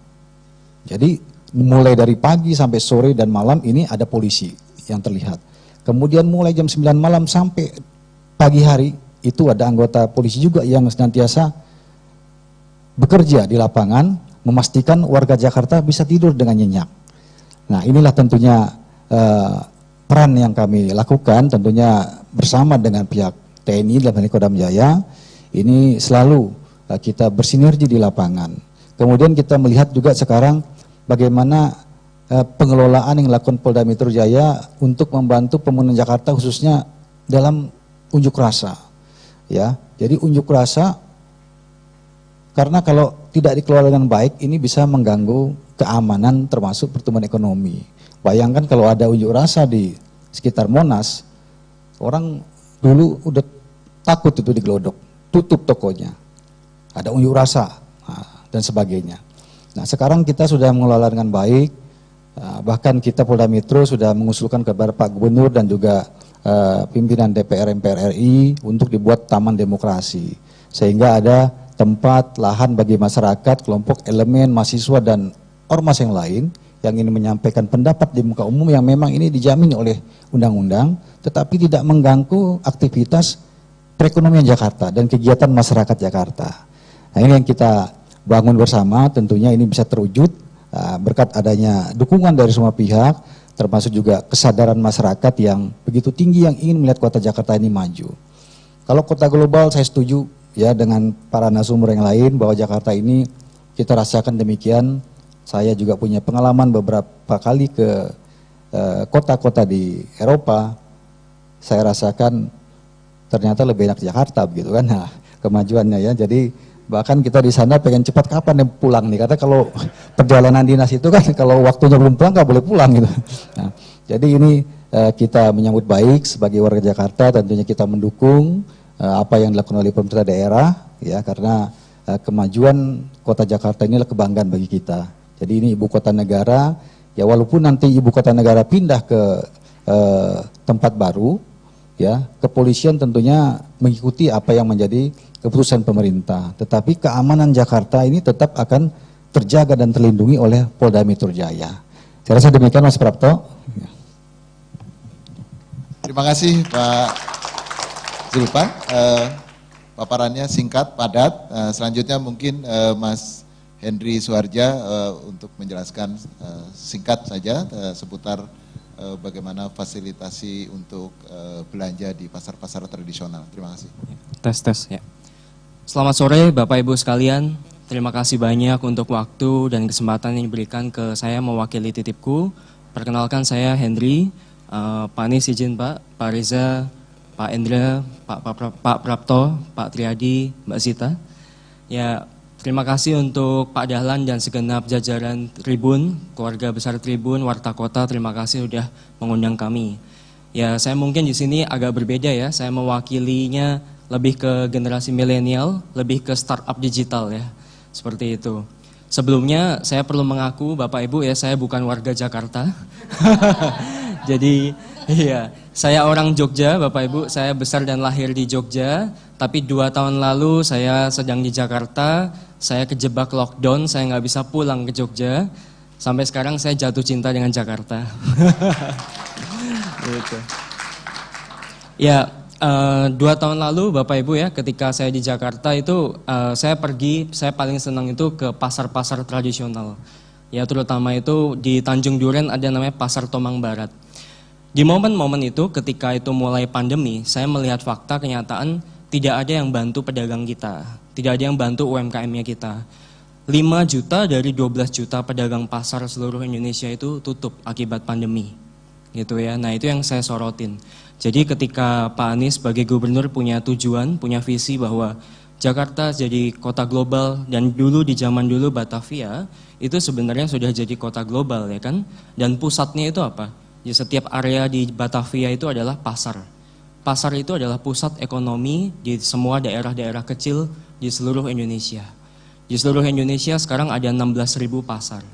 Jadi mulai dari pagi sampai sore dan malam ini ada polisi yang terlihat. Kemudian mulai jam 9 malam sampai pagi hari itu ada anggota polisi juga yang senantiasa bekerja di lapangan, memastikan warga Jakarta bisa tidur dengan nyenyak. Nah, inilah tentunya peran yang kami lakukan, tentunya bersama dengan pihak TNI dan Kodam Jaya. Ini selalu kita bersinergi di lapangan. Kemudian kita melihat juga sekarang bagaimana pengelolaan yang dilakukan Polda Metro Jaya untuk membantu pembangunan Jakarta, khususnya dalam unjuk rasa. Ya, jadi unjuk rasa, karena kalau tidak dikelola dengan baik, ini bisa mengganggu keamanan termasuk pertumbuhan ekonomi. Bayangkan kalau ada unjuk rasa di sekitar Monas, orang dulu udah takut itu digelodok, tutup tokonya. Ada unjuk rasa dan sebagainya. Nah, sekarang kita sudah mengelola dengan baik, bahkan kita Polda Metro sudah mengusulkan kepada Pak Gubernur dan juga pimpinan DPR MPR RI untuk dibuat taman demokrasi, sehingga ada tempat, lahan bagi masyarakat, kelompok elemen, mahasiswa, dan ormas yang lain yang ingin menyampaikan pendapat di muka umum yang memang ini dijamin oleh undang-undang, tetapi tidak mengganggu aktivitas perekonomian Jakarta dan kegiatan masyarakat Jakarta. Nah, ini yang kita bangun bersama, tentunya ini bisa terwujud berkat adanya dukungan dari semua pihak, termasuk juga kesadaran masyarakat yang begitu tinggi yang ingin melihat kota Jakarta ini maju. Kalau kota global saya setuju ya dengan para narasumber yang lain bahwa Jakarta ini kita rasakan demikian. Saya juga punya pengalaman beberapa kali ke kota-kota di Eropa. Saya rasakan ternyata lebih enak Jakarta begitu kan, nah, kemajuannya ya. Jadi bahkan kita di sana pengen cepat kapan pulang nih, karena kalau perjalanan dinas itu kan kalau waktunya belum pulang nggak boleh pulang gitu. Nah, jadi ini kita menyambut baik sebagai warga Jakarta, tentunya kita mendukung apa yang dilakukan oleh pemerintah daerah ya, karena kemajuan kota Jakarta inilah kebanggaan bagi kita. Jadi ini ibu kota negara ya, walaupun nanti ibu kota negara pindah ke tempat baru ya, kepolisian tentunya mengikuti apa yang menjadi keputusan pemerintah, tetapi keamanan Jakarta ini tetap akan terjaga dan terlindungi oleh Polda Metro Jaya. Saya rasa demikian Mas Prapto. Terima kasih Pak Zulfan, paparannya singkat, padat. Selanjutnya mungkin Mas Henry Suharja untuk menjelaskan singkat saja seputar bagaimana fasilitasi untuk belanja di pasar-pasar tradisional. Terima kasih. Tes ya. Selamat sore Bapak Ibu sekalian. Terima kasih banyak untuk waktu dan kesempatan yang diberikan ke saya mewakili titipku. Perkenalkan saya Henry, Pak Anies izin Pak Reza, Pak Endra, Pak Prapto, Pak Triadi, Mbak Zita. Ya, terima kasih untuk Pak Dahlan dan segenap jajaran Tribun, keluarga besar Tribun, Warta Kota, terima kasih sudah mengundang kami. Ya, saya mungkin di sini agak berbeda ya, saya mewakilinya lebih ke generasi milenial, lebih ke startup digital ya, seperti itu. Sebelumnya saya perlu mengaku Bapak Ibu ya, saya bukan warga Jakarta. Jadi iya, saya orang Jogja Bapak Ibu, saya besar dan lahir di Jogja, tapi 2 tahun lalu saya sedang di Jakarta, saya kejebak lockdown, saya nggak bisa pulang ke Jogja, sampai sekarang saya jatuh cinta dengan Jakarta. Gitu. Ya, 2 tahun lalu Bapak Ibu ya, ketika saya di Jakarta itu saya paling senang itu ke pasar-pasar tradisional. Ya, terutama itu di Tanjung Duren ada namanya Pasar Tomang Barat. Di momen-momen itu, ketika itu mulai pandemi, saya melihat fakta kenyataan tidak ada yang bantu pedagang kita, tidak ada yang bantu UMKM-nya kita. 5 juta dari 12 juta pedagang pasar seluruh Indonesia itu tutup akibat pandemi, gitu ya. Nah, itu yang saya sorotin. Jadi ketika Pak Anies sebagai gubernur punya tujuan, punya visi bahwa Jakarta jadi kota global, dan dulu di zaman dulu Batavia itu sebenarnya sudah jadi kota global ya kan, dan pusatnya itu apa? Di setiap area di Batavia itu adalah pasar. Pasar itu adalah pusat ekonomi di semua daerah-daerah kecil di seluruh Indonesia. Di seluruh Indonesia sekarang ada 16.000 pasar.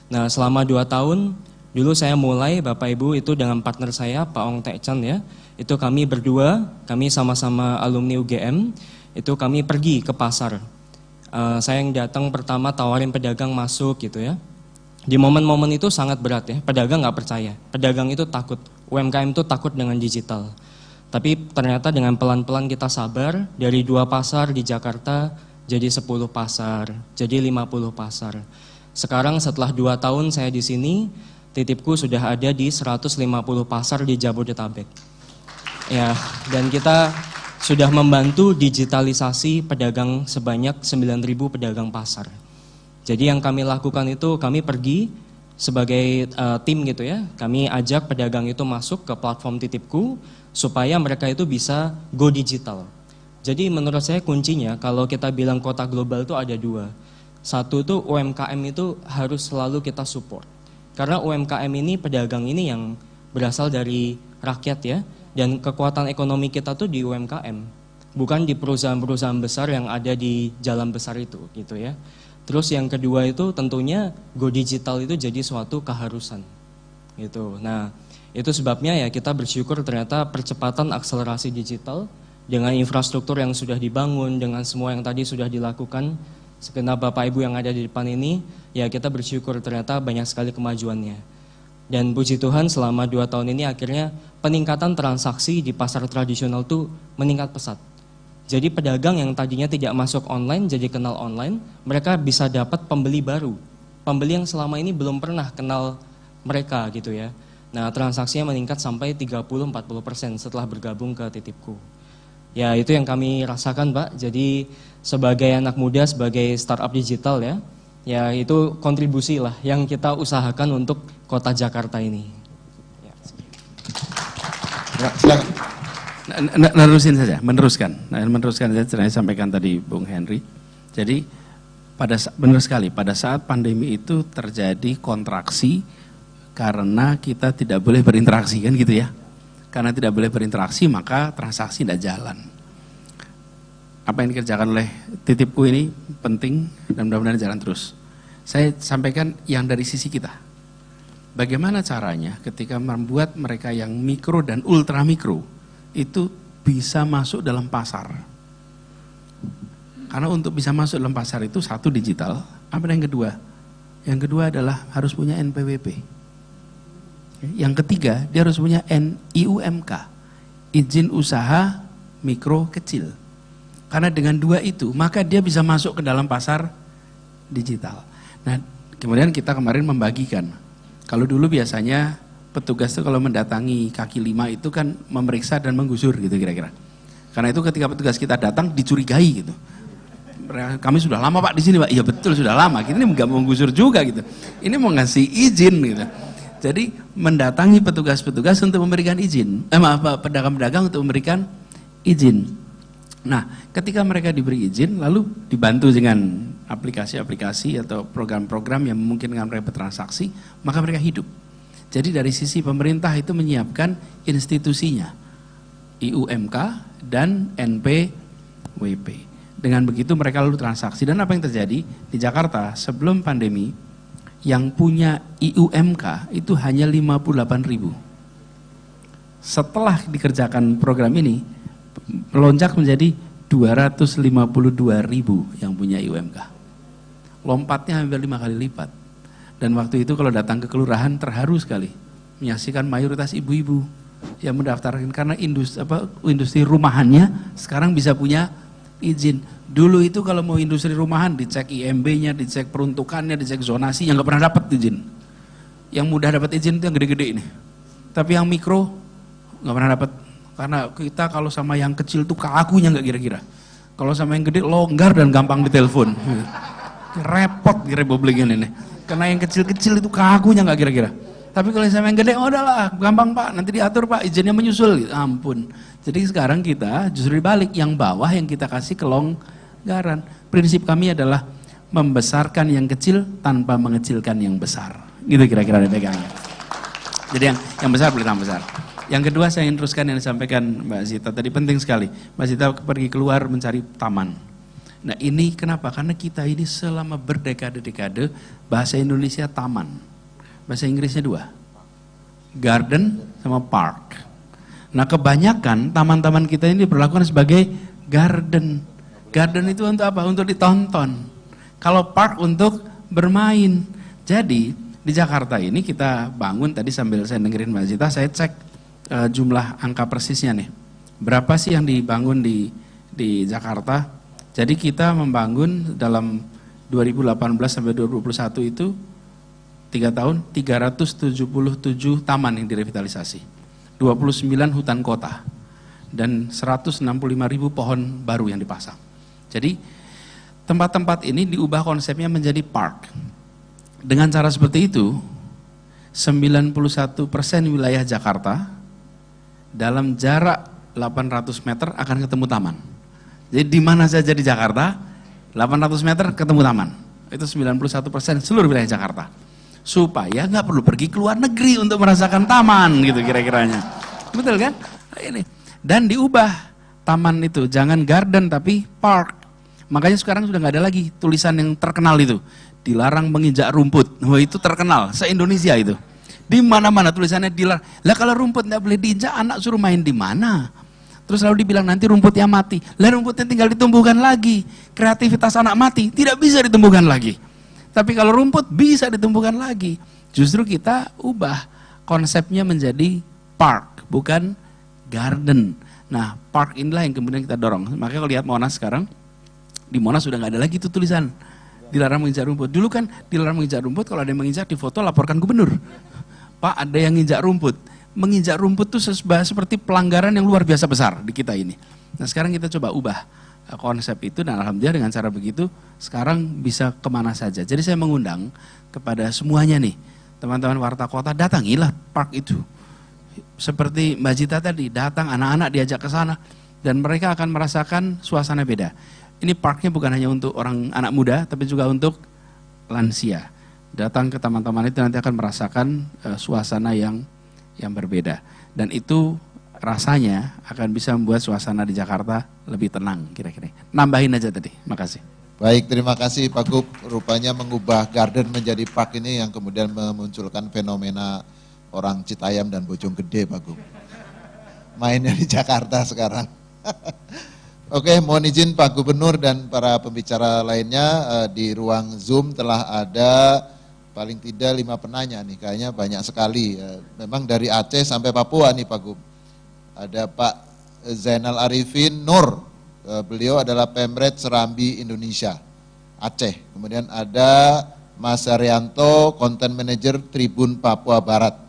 Nah, selama 2 tahun, dulu saya mulai, Bapak Ibu, itu dengan partner saya, Pak Ong Taek Chan ya. Itu kami berdua, kami sama-sama alumni UGM, itu kami pergi ke pasar. Saya yang datang pertama tawarin pedagang masuk gitu ya. Di momen-momen itu sangat berat ya, pedagang nggak percaya. Pedagang itu takut, UMKM itu takut dengan digital. Tapi ternyata dengan pelan-pelan kita sabar, dari 2 pasar di Jakarta, jadi 10 pasar, jadi 50 pasar. Sekarang setelah 2 tahun saya di sini, titipku sudah ada di 150 pasar di Jabodetabek. Ya, dan kita sudah membantu digitalisasi pedagang sebanyak 9.000 pedagang pasar. Jadi yang kami lakukan itu, kami pergi sebagai tim gitu ya, kami ajak pedagang itu masuk ke platform titipku, supaya mereka itu bisa go digital. Jadi menurut saya kuncinya, kalau kita bilang kota global itu ada 2. Satu tuh UMKM itu harus selalu kita support. Karena UMKM ini, pedagang ini yang berasal dari rakyat ya, dan kekuatan ekonomi kita tuh di UMKM, bukan di perusahaan-perusahaan besar yang ada di jalan besar itu gitu ya. Terus yang kedua itu tentunya go digital itu jadi suatu keharusan gitu. Nah, itu sebabnya ya kita bersyukur ternyata percepatan akselerasi digital dengan infrastruktur yang sudah dibangun, dengan semua yang tadi sudah dilakukan, segenap Bapak Ibu yang ada di depan ini, ya kita bersyukur ternyata banyak sekali kemajuannya. Dan puji Tuhan selama 2 tahun ini akhirnya peningkatan transaksi di pasar tradisional tuh meningkat pesat. Jadi pedagang yang tadinya tidak masuk online jadi kenal online, mereka bisa dapat pembeli baru. Pembeli yang selama ini belum pernah kenal mereka gitu ya. Nah, transaksinya meningkat sampai 30-40% setelah bergabung ke titipku. Ya, itu yang kami rasakan, Pak. Jadi sebagai anak muda, sebagai startup digital ya, ya itu kontribusi lah yang kita usahakan untuk kota Jakarta ini. Ya, silakan. Meneruskan saja yang disampaikan tadi Bung Henry. Jadi benar sekali, pada saat pandemi itu terjadi kontraksi karena kita tidak boleh berinteraksi kan gitu ya. Karena tidak boleh berinteraksi maka transaksi tidak jalan. Apa yang dikerjakan oleh titipku ini penting dan mudah-mudahan jalan terus. Saya sampaikan yang dari sisi kita. Bagaimana caranya ketika membuat mereka yang mikro dan ultra mikro itu bisa masuk dalam pasar. Karena untuk bisa masuk dalam pasar itu satu digital, apa yang kedua? Yang kedua adalah harus punya NPWP. Yang ketiga, dia harus punya IUMK, izin usaha mikro kecil. Karena dengan 2 itu, maka dia bisa masuk ke dalam pasar digital. Nah, kemudian kita kemarin membagikan. Kalau dulu biasanya petugas itu kalau mendatangi kaki 5 itu kan memeriksa dan menggusur gitu kira-kira. Karena itu ketika petugas kita datang dicurigai gitu. Kami sudah lama Pak di sini Pak. Iya betul sudah lama. Ini nggak mau menggusur juga gitu. Ini mau ngasih izin gitu. Jadi mendatangi petugas-petugas untuk memberikan izin, pedagang-pedagang untuk memberikan izin. Nah, ketika mereka diberi izin, lalu dibantu dengan aplikasi-aplikasi atau program-program yang memungkinkan mereka bertransaksi, maka mereka hidup. Jadi dari sisi pemerintah itu menyiapkan institusinya, IUMK dan NPWP. Dengan begitu mereka lalu transaksi. Dan apa yang terjadi di Jakarta sebelum pandemi? Yang punya IUMK itu hanya 58.000. Setelah dikerjakan program ini, melonjak menjadi 252.000 yang punya IUMK. Lompatnya hampir 5 kali lipat. Dan waktu itu kalau datang ke kelurahan terharu sekali menyaksikan mayoritas ibu-ibu yang mendaftarkan karena industri rumahannya sekarang bisa punya izin. Dulu itu kalau mau industri rumahan dicek IMB-nya, dicek peruntukannya, dicek zonasi, yang nggak pernah dapat izin. Yang mudah dapat izin itu yang gede-gede ini. Tapi yang mikro nggak pernah dapat, karena kita kalau sama yang kecil tuh kakunya nggak kira-kira. Kalau sama yang gede longgar dan gampang ditelepon. Repot di republik ini. Karena yang kecil-kecil itu kakunya nggak kira-kira. Tapi kalau sama yang gede, oh udahlah, gampang Pak, nanti diatur Pak, izinnya menyusul, gitu. Ampun. Jadi sekarang kita justru dibalik, yang bawah yang kita kasih kelonggaran. Prinsip kami adalah membesarkan yang kecil tanpa mengecilkan yang besar. Gitu kira-kira pegangnya. Jadi yang besar boleh tambah besar. Yang kedua saya ingin teruskan yang disampaikan Mbak Zita tadi, penting sekali. Mbak Zita pergi keluar mencari taman. Nah ini kenapa? Karena kita ini selama berdekade-dekade bahasa Indonesia taman. Bahasa Inggrisnya dua. Garden sama park. Nah kebanyakan taman-taman kita ini diperlakukan sebagai garden. Garden itu untuk apa? Untuk ditonton. Kalau park untuk bermain. Jadi di Jakarta ini kita bangun, tadi sambil saya dengerin Mbak Zita, saya cek jumlah angka persisnya nih. Berapa sih yang dibangun di Jakarta? Jadi kita membangun dalam 2018 sampai 2021 itu 3 tahun 377 taman yang direvitalisasi, 29 hutan kota, dan 165.000 pohon baru yang dipasang. Jadi tempat-tempat ini diubah konsepnya menjadi park. Dengan cara seperti itu, 91% wilayah Jakarta dalam jarak 800 meter akan ketemu taman. Jadi di mana saja di Jakarta, 800 meter ketemu taman. Itu 91% seluruh wilayah Jakarta. Supaya nggak perlu pergi ke luar negeri untuk merasakan taman gitu kira-kiranya. Betul kan? Ini. Dan diubah taman itu, jangan garden tapi park. Makanya sekarang sudah nggak ada lagi tulisan yang terkenal itu. Dilarang menginjak rumput. Wah itu terkenal, se-Indonesia itu. Di mana-mana tulisannya dilarang. Lah kalau rumput nggak boleh diinjak, anak suruh main di mana? Terus lalu dibilang nanti rumputnya mati. Lah rumputnya tinggal ditumbuhkan lagi. Kreativitas anak mati, tidak bisa ditumbuhkan lagi. Tapi kalau rumput bisa ditumbuhkan lagi. Justru kita ubah konsepnya menjadi park, bukan garden. Nah park inilah yang kemudian kita dorong. Makanya kalau lihat Monas sekarang, di Monas sudah nggak ada lagi itu tulisan dilarang menginjak rumput. Dulu kan dilarang menginjak rumput, kalau ada yang menginjak di foto laporkan gubernur. Pak ada yang nginjak rumput. Menginjak rumput itu seperti pelanggaran yang luar biasa besar di kita ini. Nah sekarang kita coba ubah konsep itu, dan alhamdulillah dengan cara begitu sekarang bisa kemana saja. Jadi saya mengundang kepada semuanya nih, teman-teman Warta Kota, datangilah park itu. Seperti Mbak Zita tadi, datang anak-anak diajak ke sana dan mereka akan merasakan suasana beda. Ini parknya bukan hanya untuk orang anak muda, tapi juga untuk lansia. Datang ke taman-taman itu nanti akan merasakan suasana yang berbeda. Dan itu rasanya akan bisa membuat suasana di Jakarta lebih tenang kira-kira. Nambahin aja tadi, makasih. Baik, terima kasih Pak Gub. Rupanya mengubah garden menjadi park ini yang kemudian memunculkan fenomena orang Citayam dan Bojonggede Pak Gub. Mainnya di Jakarta sekarang. Oke, mohon izin Pak Gubernur dan para pembicara lainnya, di ruang Zoom telah ada paling tidak 5 penanya nih, kayaknya banyak sekali. Memang dari Aceh sampai Papua nih Pak Gub. Ada Pak Zainal Arifin Nur, beliau adalah Pemret Serambi Indonesia, Aceh. Kemudian ada Mas Haryanto, Content Manager Tribun Papua Barat.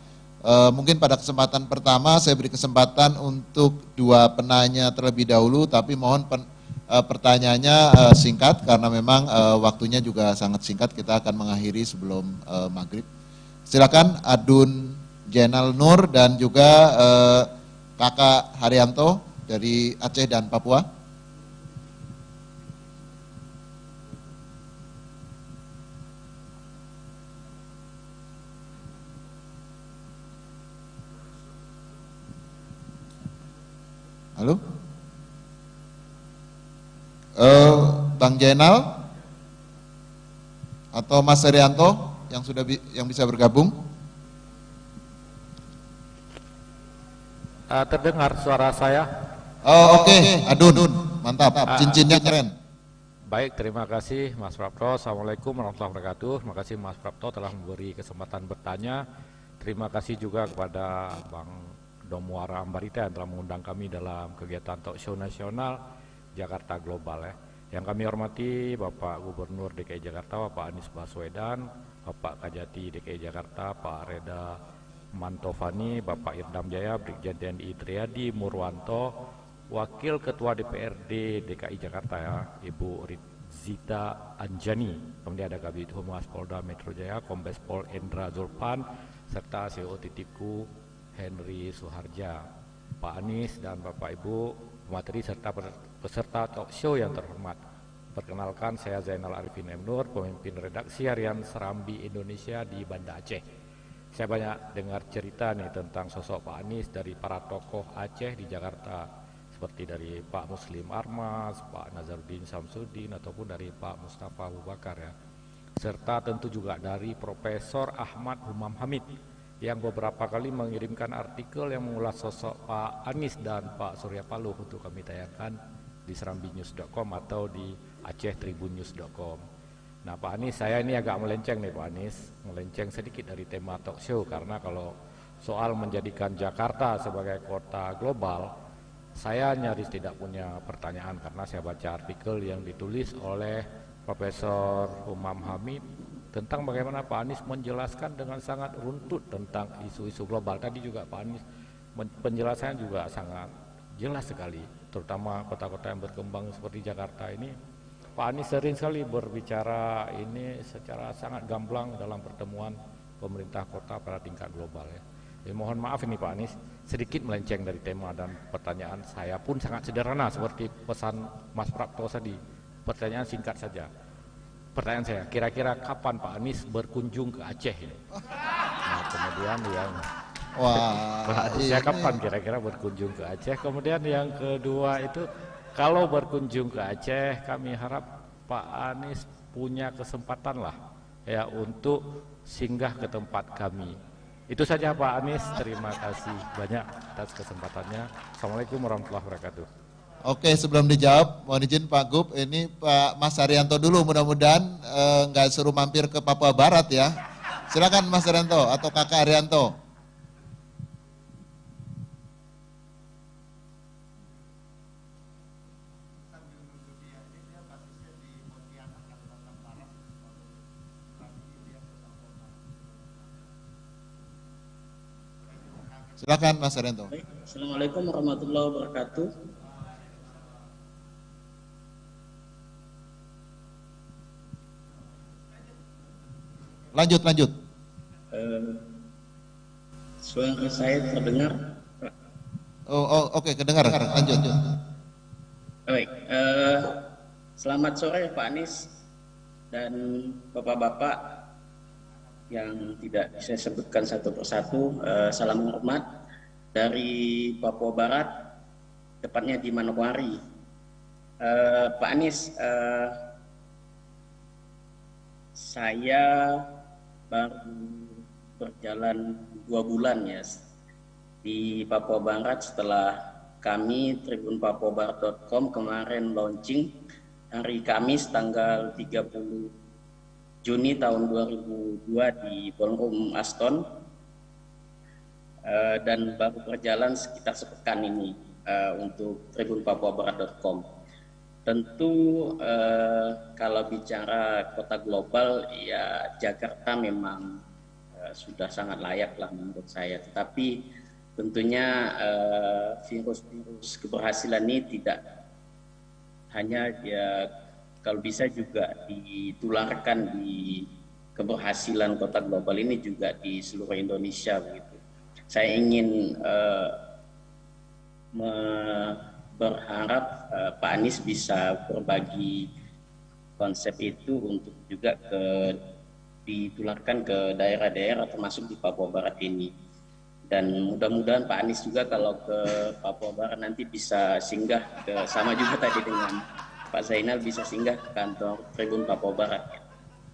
Mungkin pada kesempatan pertama saya beri kesempatan untuk 2 penanya terlebih dahulu, tapi mohon pertanyaannya singkat karena memang waktunya juga sangat singkat, kita akan mengakhiri sebelum maghrib. Silakan Adun Jenal Nur dan juga Kakak Haryanto dari Aceh dan Papua. Halo? Bang Jenal atau Mas Haryanto yang bisa bergabung? Terdengar suara saya? Oh, oke. Adun, mantap. Cincinnya keren. Baik, terima kasih Mas Prapto. Assalamualaikum warahmatullahi wabarakatuh. Terima kasih Mas Prapto telah memberi kesempatan bertanya. Terima kasih juga kepada Bang Domuara Ambarita yang telah mengundang kami dalam kegiatan talk show nasional Jakarta Global ya. Yang kami hormati Bapak Gubernur DKI Jakarta, Bapak Anies Baswedan, Bapak Kajati DKI Jakarta, Pak Reda Mantovani, Bapak Irdam Jaya, Brigjen TNI Triadi Murwanto, Wakil Ketua DPRD DKI Jakarta ya, Ibu Zita Anjani, kemudian ada Kabid Humas Polda Metro Jaya, Kombes Pol Endra Zulpan, serta CEO Titipku Henry Suharja, Pak Anies dan Bapak Ibu pemateri serta peserta talk show yang terhormat. Perkenalkan, saya Zainal Arifin M. Nur, pemimpin redaksi harian Serambi Indonesia di Banda Aceh. Saya banyak dengar cerita nih tentang sosok Pak Anies dari para tokoh Aceh di Jakarta, seperti dari Pak Muslim Armas, Pak Nazaruddin Samsudin, ataupun dari Pak Mustafa Abu Bakar ya. Serta tentu juga dari Profesor Ahmad Humam Hamid yang beberapa kali mengirimkan artikel yang mengulas sosok Pak Anies dan Pak Surya Paloh untuk kami tayangkan di serambinews.com atau di acehtribunnews.com. Nah Pak Anies, saya ini agak melenceng nih Pak Anies, melenceng sedikit dari tema talk show, karena kalau soal menjadikan Jakarta sebagai kota global, saya nyaris tidak punya pertanyaan karena saya baca artikel yang ditulis oleh Profesor Humam Hamid tentang bagaimana Pak Anies menjelaskan dengan sangat runtut tentang isu-isu global. Tadi juga Pak Anies penjelasannya juga sangat jelas sekali, terutama kota-kota yang berkembang seperti Jakarta ini. Pak Anies sering sekali berbicara ini secara sangat gamblang dalam pertemuan pemerintah kota pada tingkat global ya. Mohon maaf ini Pak Anies, sedikit melenceng dari tema dan pertanyaan saya pun sangat sederhana seperti pesan Mas Prapto tadi. Pertanyaan singkat saja. Pertanyaan saya, kira-kira kapan Pak Anies berkunjung ke Aceh ini? Nah, kemudian yang saya kapan kira-kira berkunjung ke Aceh? Kemudian yang kedua itu, kalau berkunjung ke Aceh, kami harap Pak Anies punya kesempatan lah ya untuk singgah ke tempat kami. Itu saja Pak Anies, terima kasih banyak atas kesempatannya. Assalamualaikum warahmatullahi wabarakatuh. Oke, sebelum dijawab, mohon izin Pak Gub, ini Pak Mas Haryanto dulu, mudah-mudahan nggak suruh mampir ke Papua Barat ya. Silakan Mas Haryanto atau Kakak Haryanto. Silakan Mas Haryanto. Assalamualaikum warahmatullahi wabarakatuh. Lanjut. Suara saya terdengar? Oke, kedengar. Lanjut. Baik. Selamat sore Pak Anies dan bapak-bapak yang tidak saya sebutkan satu persatu. Salam hormat dari Papua Barat, tepatnya di Manokwari. Pak Anies, saya baru berjalan 2 bulan ya di Papua Barat setelah kami tribunpapuabarat.com kemarin launching hari Kamis tanggal 30 Juni tahun 2002 di Ballroom Aston, dan baru berjalan sekitar sepekan ini untuk tribunpapuabarat.com. Tentu kalau bicara kota global ya Jakarta memang sudah sangat layak lah menurut saya, tetapi tentunya virus keberhasilan ini tidak hanya ya kalau bisa juga ditularkan di keberhasilan kota global ini juga di seluruh Indonesia begitu. Saya ingin berharap Pak Anies bisa berbagi konsep itu untuk juga ditularkan ke daerah-daerah termasuk di Papua Barat ini. Dan mudah-mudahan Pak Anies juga kalau ke Papua Barat nanti bisa singgah ke, sama juga tadi dengan Pak Zainal, bisa singgah ke kantor Tribun Papua Barat.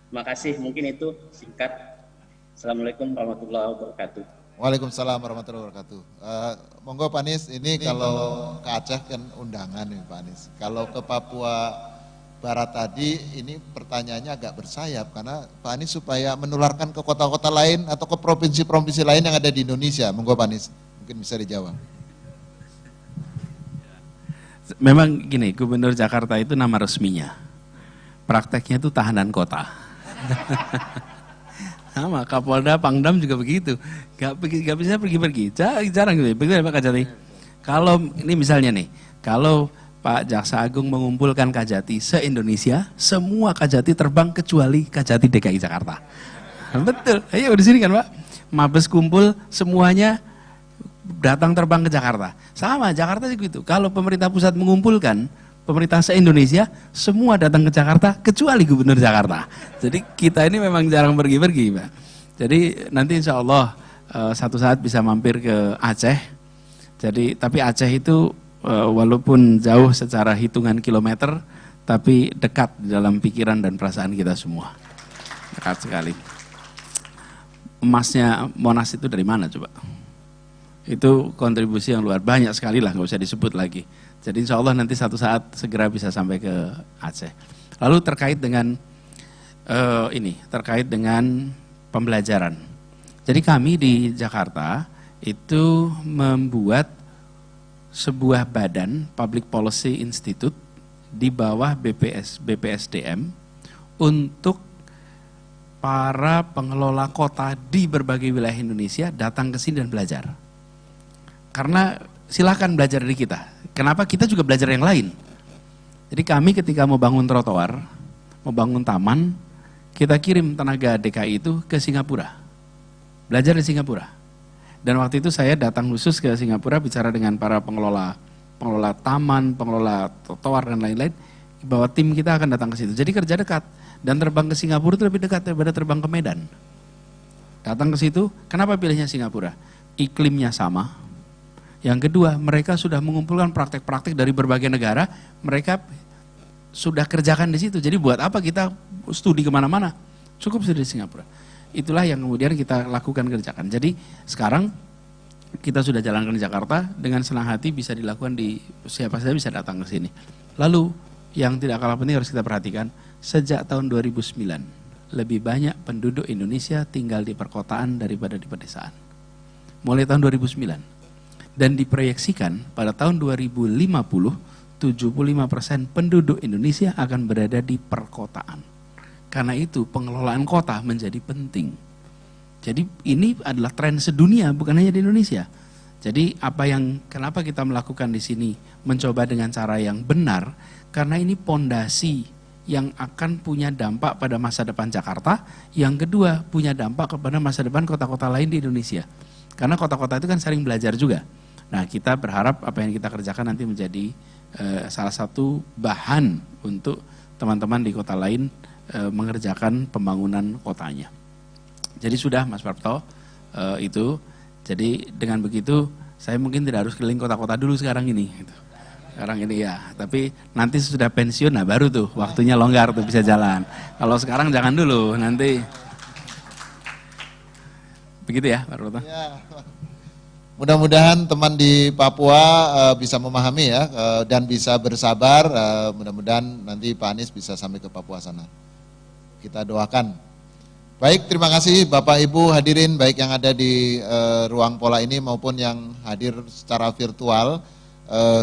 Terima kasih, mungkin itu singkat. Assalamualaikum warahmatullahi wabarakatuh. Waalaikumsalam warahmatullahi wabarakatuh. Monggo Pak Anies, ini kalau ke Aceh kan undangan nih Pak Anies. Kalau ke Papua Barat tadi, ini pertanyaannya agak bersayap karena Pak Anies supaya menularkan ke kota-kota lain atau ke provinsi-provinsi lain yang ada di Indonesia. Monggo Pak Anies, mungkin bisa dijawab. Memang gini, Gubernur Jakarta itu nama resminya. Prakteknya itu tahanan kota. Sama, Kapolda, Pangdam juga begitu. Gak bisa pergi-pergi, jarang gitu. Begitu Pak Kajati. Kalau ini misalnya nih, kalau Pak Jaksa Agung mengumpulkan Kajati se-Indonesia, semua Kajati terbang kecuali Kajati DKI Jakarta. Betul, ayo di sini kan Pak. Mabes kumpul semuanya datang terbang ke Jakarta. Sama, Jakarta juga gitu. Kalau pemerintah pusat mengumpulkan, pemerintah se-Indonesia, semua datang ke Jakarta kecuali Gubernur Jakarta. Jadi kita ini memang jarang pergi-pergi Pak. Jadi nanti insya Allah satu saat bisa mampir ke Aceh. Jadi tapi Aceh itu walaupun jauh secara hitungan kilometer, tapi dekat dalam pikiran dan perasaan kita semua. Dekat sekali. Emasnya Monas itu dari mana coba? Itu kontribusi yang luar banyak sekali lah, nggak usah disebut lagi. Jadi insya Allah nanti satu saat segera bisa sampai ke Aceh. Lalu terkait dengan terkait dengan pembelajaran. Jadi kami di Jakarta itu membuat sebuah badan, Public Policy Institute, di bawah BPSDM untuk para pengelola kota di berbagai wilayah Indonesia datang ke sini dan belajar. Karena silakan belajar dari kita. Kenapa? Kita juga belajar yang lain. Jadi kami ketika mau bangun trotoar, mau bangun taman, kita kirim tenaga DKI itu ke Singapura. Belajar di Singapura. Dan waktu itu saya datang khusus ke Singapura bicara dengan para pengelola taman, pengelola trotoar dan lain-lain, bahwa tim kita akan datang ke situ. Jadi kerja dekat. Dan terbang ke Singapura itu lebih dekat daripada terbang ke Medan. Datang ke situ, kenapa pilihnya Singapura? Iklimnya sama. Yang kedua, mereka sudah mengumpulkan praktek-praktek dari berbagai negara, mereka sudah kerjakan di situ. Jadi buat apa kita studi kemana-mana? Cukup studi di Singapura. Itulah yang kemudian kita lakukan kerjakan. Jadi sekarang kita sudah jalankan di Jakarta, dengan senang hati bisa dilakukan di siapa saja bisa datang ke sini. Lalu yang tidak kalah penting harus kita perhatikan, sejak tahun 2009 lebih banyak penduduk Indonesia tinggal di perkotaan daripada di pedesaan. Mulai tahun 2009. Dan diproyeksikan pada tahun 2050 75% penduduk Indonesia akan berada di perkotaan. Karena itu pengelolaan kota menjadi penting. Jadi ini adalah tren sedunia, bukan hanya di Indonesia. Jadi kenapa kita melakukan di sini, mencoba dengan cara yang benar, karena ini pondasi yang akan punya dampak pada masa depan Jakarta, yang kedua punya dampak kepada masa depan kota-kota lain di Indonesia. Karena kota-kota itu kan saling belajar juga. Nah, kita berharap apa yang kita kerjakan nanti menjadi salah satu bahan untuk teman-teman di kota lain mengerjakan pembangunan kotanya. Jadi sudah Mas Prapto itu. Jadi dengan begitu saya mungkin tidak harus keliling kota-kota dulu sekarang ini. Gitu. Sekarang ini ya, tapi nanti sudah pensiun, nah baru tuh waktunya longgar tuh bisa jalan. Kalau sekarang jangan dulu, nanti begitu ya Pak Roto. Ya. Mudah-mudahan teman di Papua bisa memahami ya dan bisa bersabar. Mudah-mudahan nanti Pak Anies bisa sampai ke Papua sana. Kita doakan. Baik, terima kasih Bapak Ibu hadirin baik yang ada di ruang pola ini maupun yang hadir secara virtual.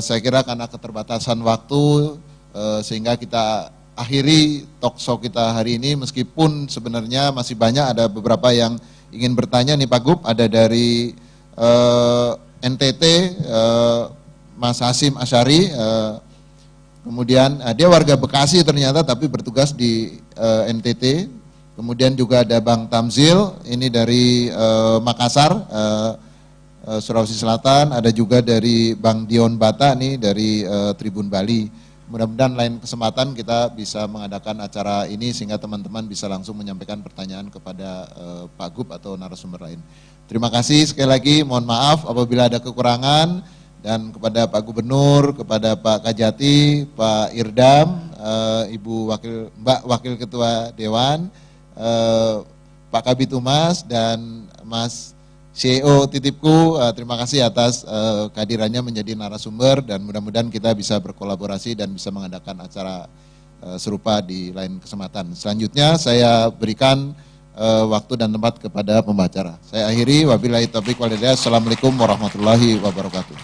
Saya kira karena keterbatasan waktu sehingga kita akhiri talk show kita hari ini, meskipun sebenarnya masih banyak, ada beberapa yang ingin bertanya nih Pak Gub, ada dari NTT Mas Hasim Asyari, kemudian dia warga Bekasi ternyata tapi bertugas di NTT, kemudian juga ada Bang Tamzil, ini dari Makassar, Sulawesi Selatan, ada juga dari Bang Dion Bata nih dari Tribun Bali. Mudah-mudahan lain kesempatan kita bisa mengadakan acara ini sehingga teman-teman bisa langsung menyampaikan pertanyaan kepada Pak Gub atau narasumber lain. Terima kasih sekali lagi, mohon maaf apabila ada kekurangan, dan kepada Pak Gubernur, kepada Pak Kajati, Pak Irdam, Mbak Wakil Ketua Dewan, Pak Kabid Humas, dan Mas CEO Titipku, terima kasih atas kehadirannya menjadi narasumber, dan mudah-mudahan kita bisa berkolaborasi dan bisa mengadakan acara serupa di lain kesempatan. Selanjutnya saya berikan waktu dan tempat kepada pembicara. Saya akhiri, wabillahi taufiq wal hidayah. Assalamualaikum warahmatullahi wabarakatuh.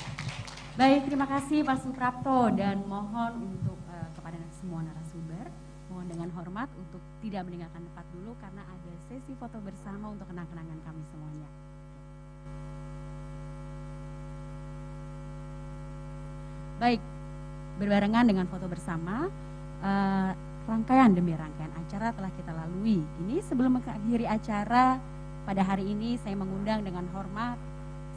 Baik, terima kasih Pak Suprapto, dan mohon untuk kepada semua narasumber, mohon dengan hormat untuk tidak meninggalkan tempat dulu karena ada sesi foto bersama untuk kenang-kenangan kami semuanya. Baik, berbarengan dengan foto bersama, rangkaian demi rangkaian acara telah kita lalui. Ini sebelum mengakhiri acara pada hari ini, saya mengundang dengan hormat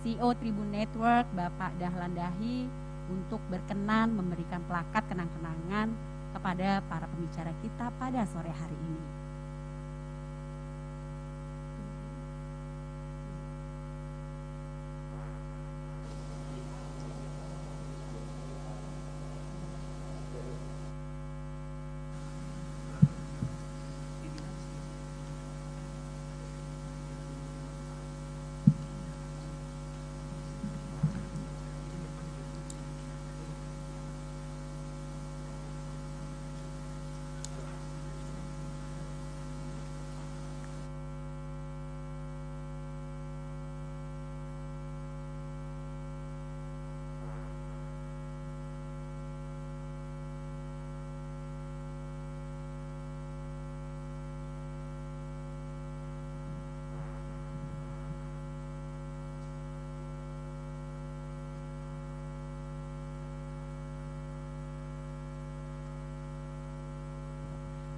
CEO Tribun Network, Bapak Dahlan Dahi, untuk berkenan memberikan plakat kenang-kenangan kepada para pembicara kita pada sore hari ini.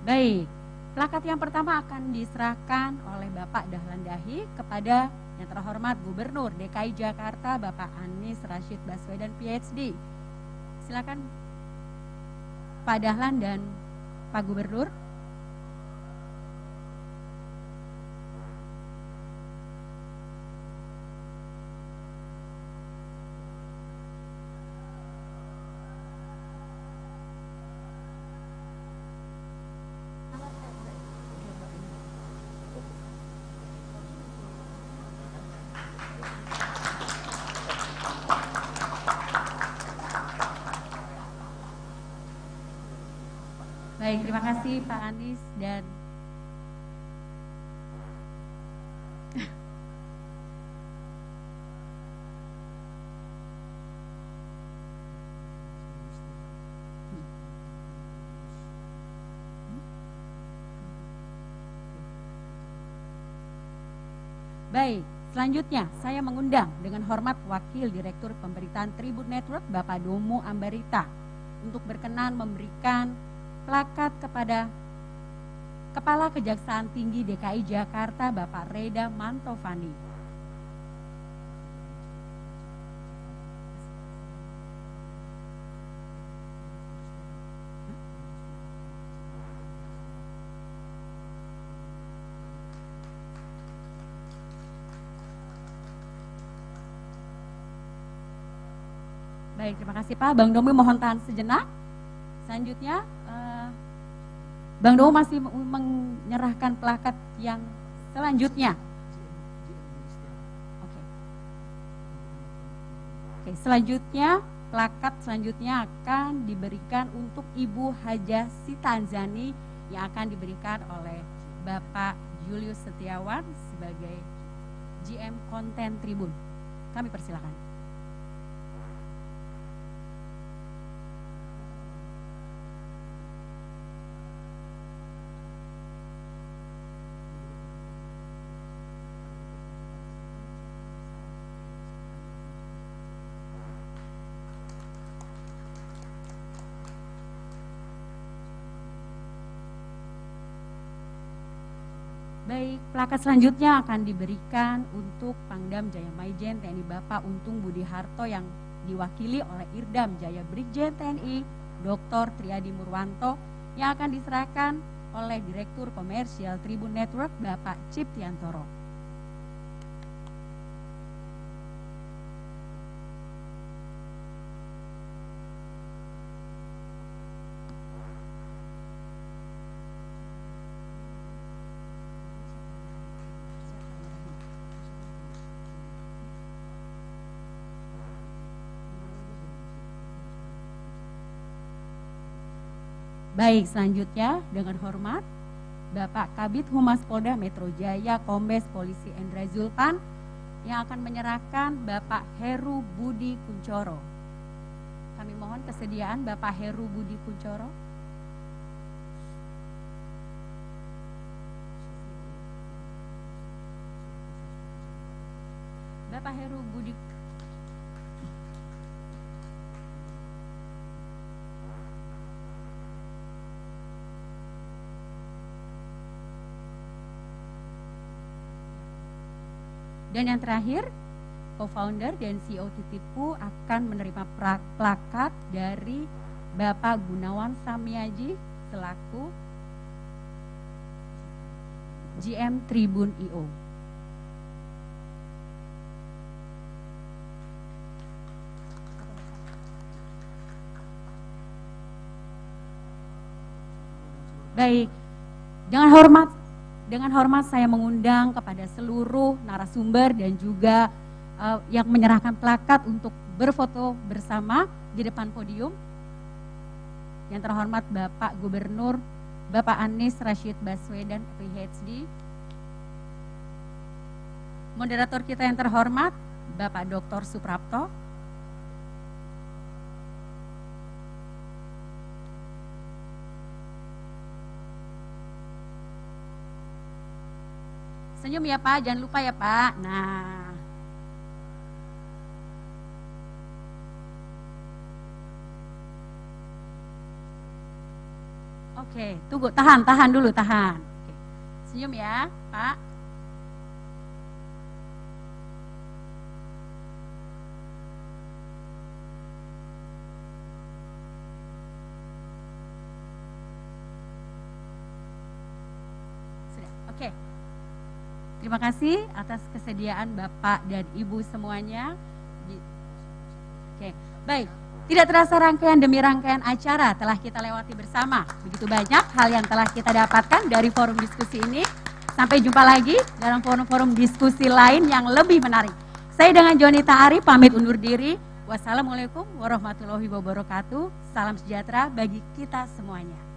Baik, plakat yang pertama akan diserahkan oleh Bapak Dahlan Dahi kepada yang terhormat Gubernur DKI Jakarta Bapak Anies Rashid Baswedan PhD. Silakan Pak Dahlan dan Pak Gubernur. Baik, terima kasih Pak Anies dan Baik, selanjutnya saya mengundang dengan hormat Wakil Direktur Pemberitaan Tribun Network Bapak Domo Ambarita untuk berkenan memberikan plakat kepada Kepala Kejaksaan Tinggi DKI Jakarta Bapak Reda Mantovani. Baik, terima kasih Pak. Bang Domi mohon tahan sejenak. Selanjutnya, Bang Domo masih menyerahkan plakat yang selanjutnya. Oke, selanjutnya plakat selanjutnya akan diberikan untuk Ibu Hajah Sitanzani yang akan diberikan oleh Bapak Julius Setiawan sebagai GM Konten Tribun. Kami persilakan. Baik, plakat selanjutnya akan diberikan untuk Pangdam Jaya Maijen TNI Bapak Untung Budi Harto yang diwakili oleh Irdam Jaya Brigjen TNI Dr. Triadi Murwanto yang akan diserahkan oleh Direktur Komersial Tribun Network Bapak Ciptiantoro. Baik, selanjutnya dengan hormat Bapak Kabid Humas Polda Metro Jaya Kombes Polisi Endra Zulpan yang akan menyerahkan Bapak Heru Budi Kuncoro. Kami mohon kesediaan Bapak Heru Budi Kuncoro. Bapak Heru Budi Dan yang terakhir, co-founder dan CEO Titipku akan menerima plakat dari Bapak Gunawan Samiaji selaku GM Tribun IO. Baik, dengan hormat saya mengundang kepada seluruh narasumber dan juga yang menyerahkan plakat untuk berfoto bersama di depan podium. Yang terhormat Bapak Gubernur Bapak Anies Rashid Baswedan PhD. Moderator kita yang terhormat Bapak Dr. Suprapto. Senyum ya Pak, jangan lupa ya Pak. Nah, Oke, tunggu, tahan dulu, tahan. Oke. Senyum ya, Pak. Sudah, oke. Terima kasih atas kesediaan Bapak dan Ibu semuanya. Oke, baik. Tidak terasa rangkaian demi rangkaian acara telah kita lewati bersama. Begitu banyak hal yang telah kita dapatkan dari forum diskusi ini. Sampai jumpa lagi dalam forum-forum diskusi lain yang lebih menarik. Saya dengan Jonita Ari pamit undur diri. Wassalamualaikum warahmatullahi wabarakatuh. Salam sejahtera bagi kita semuanya.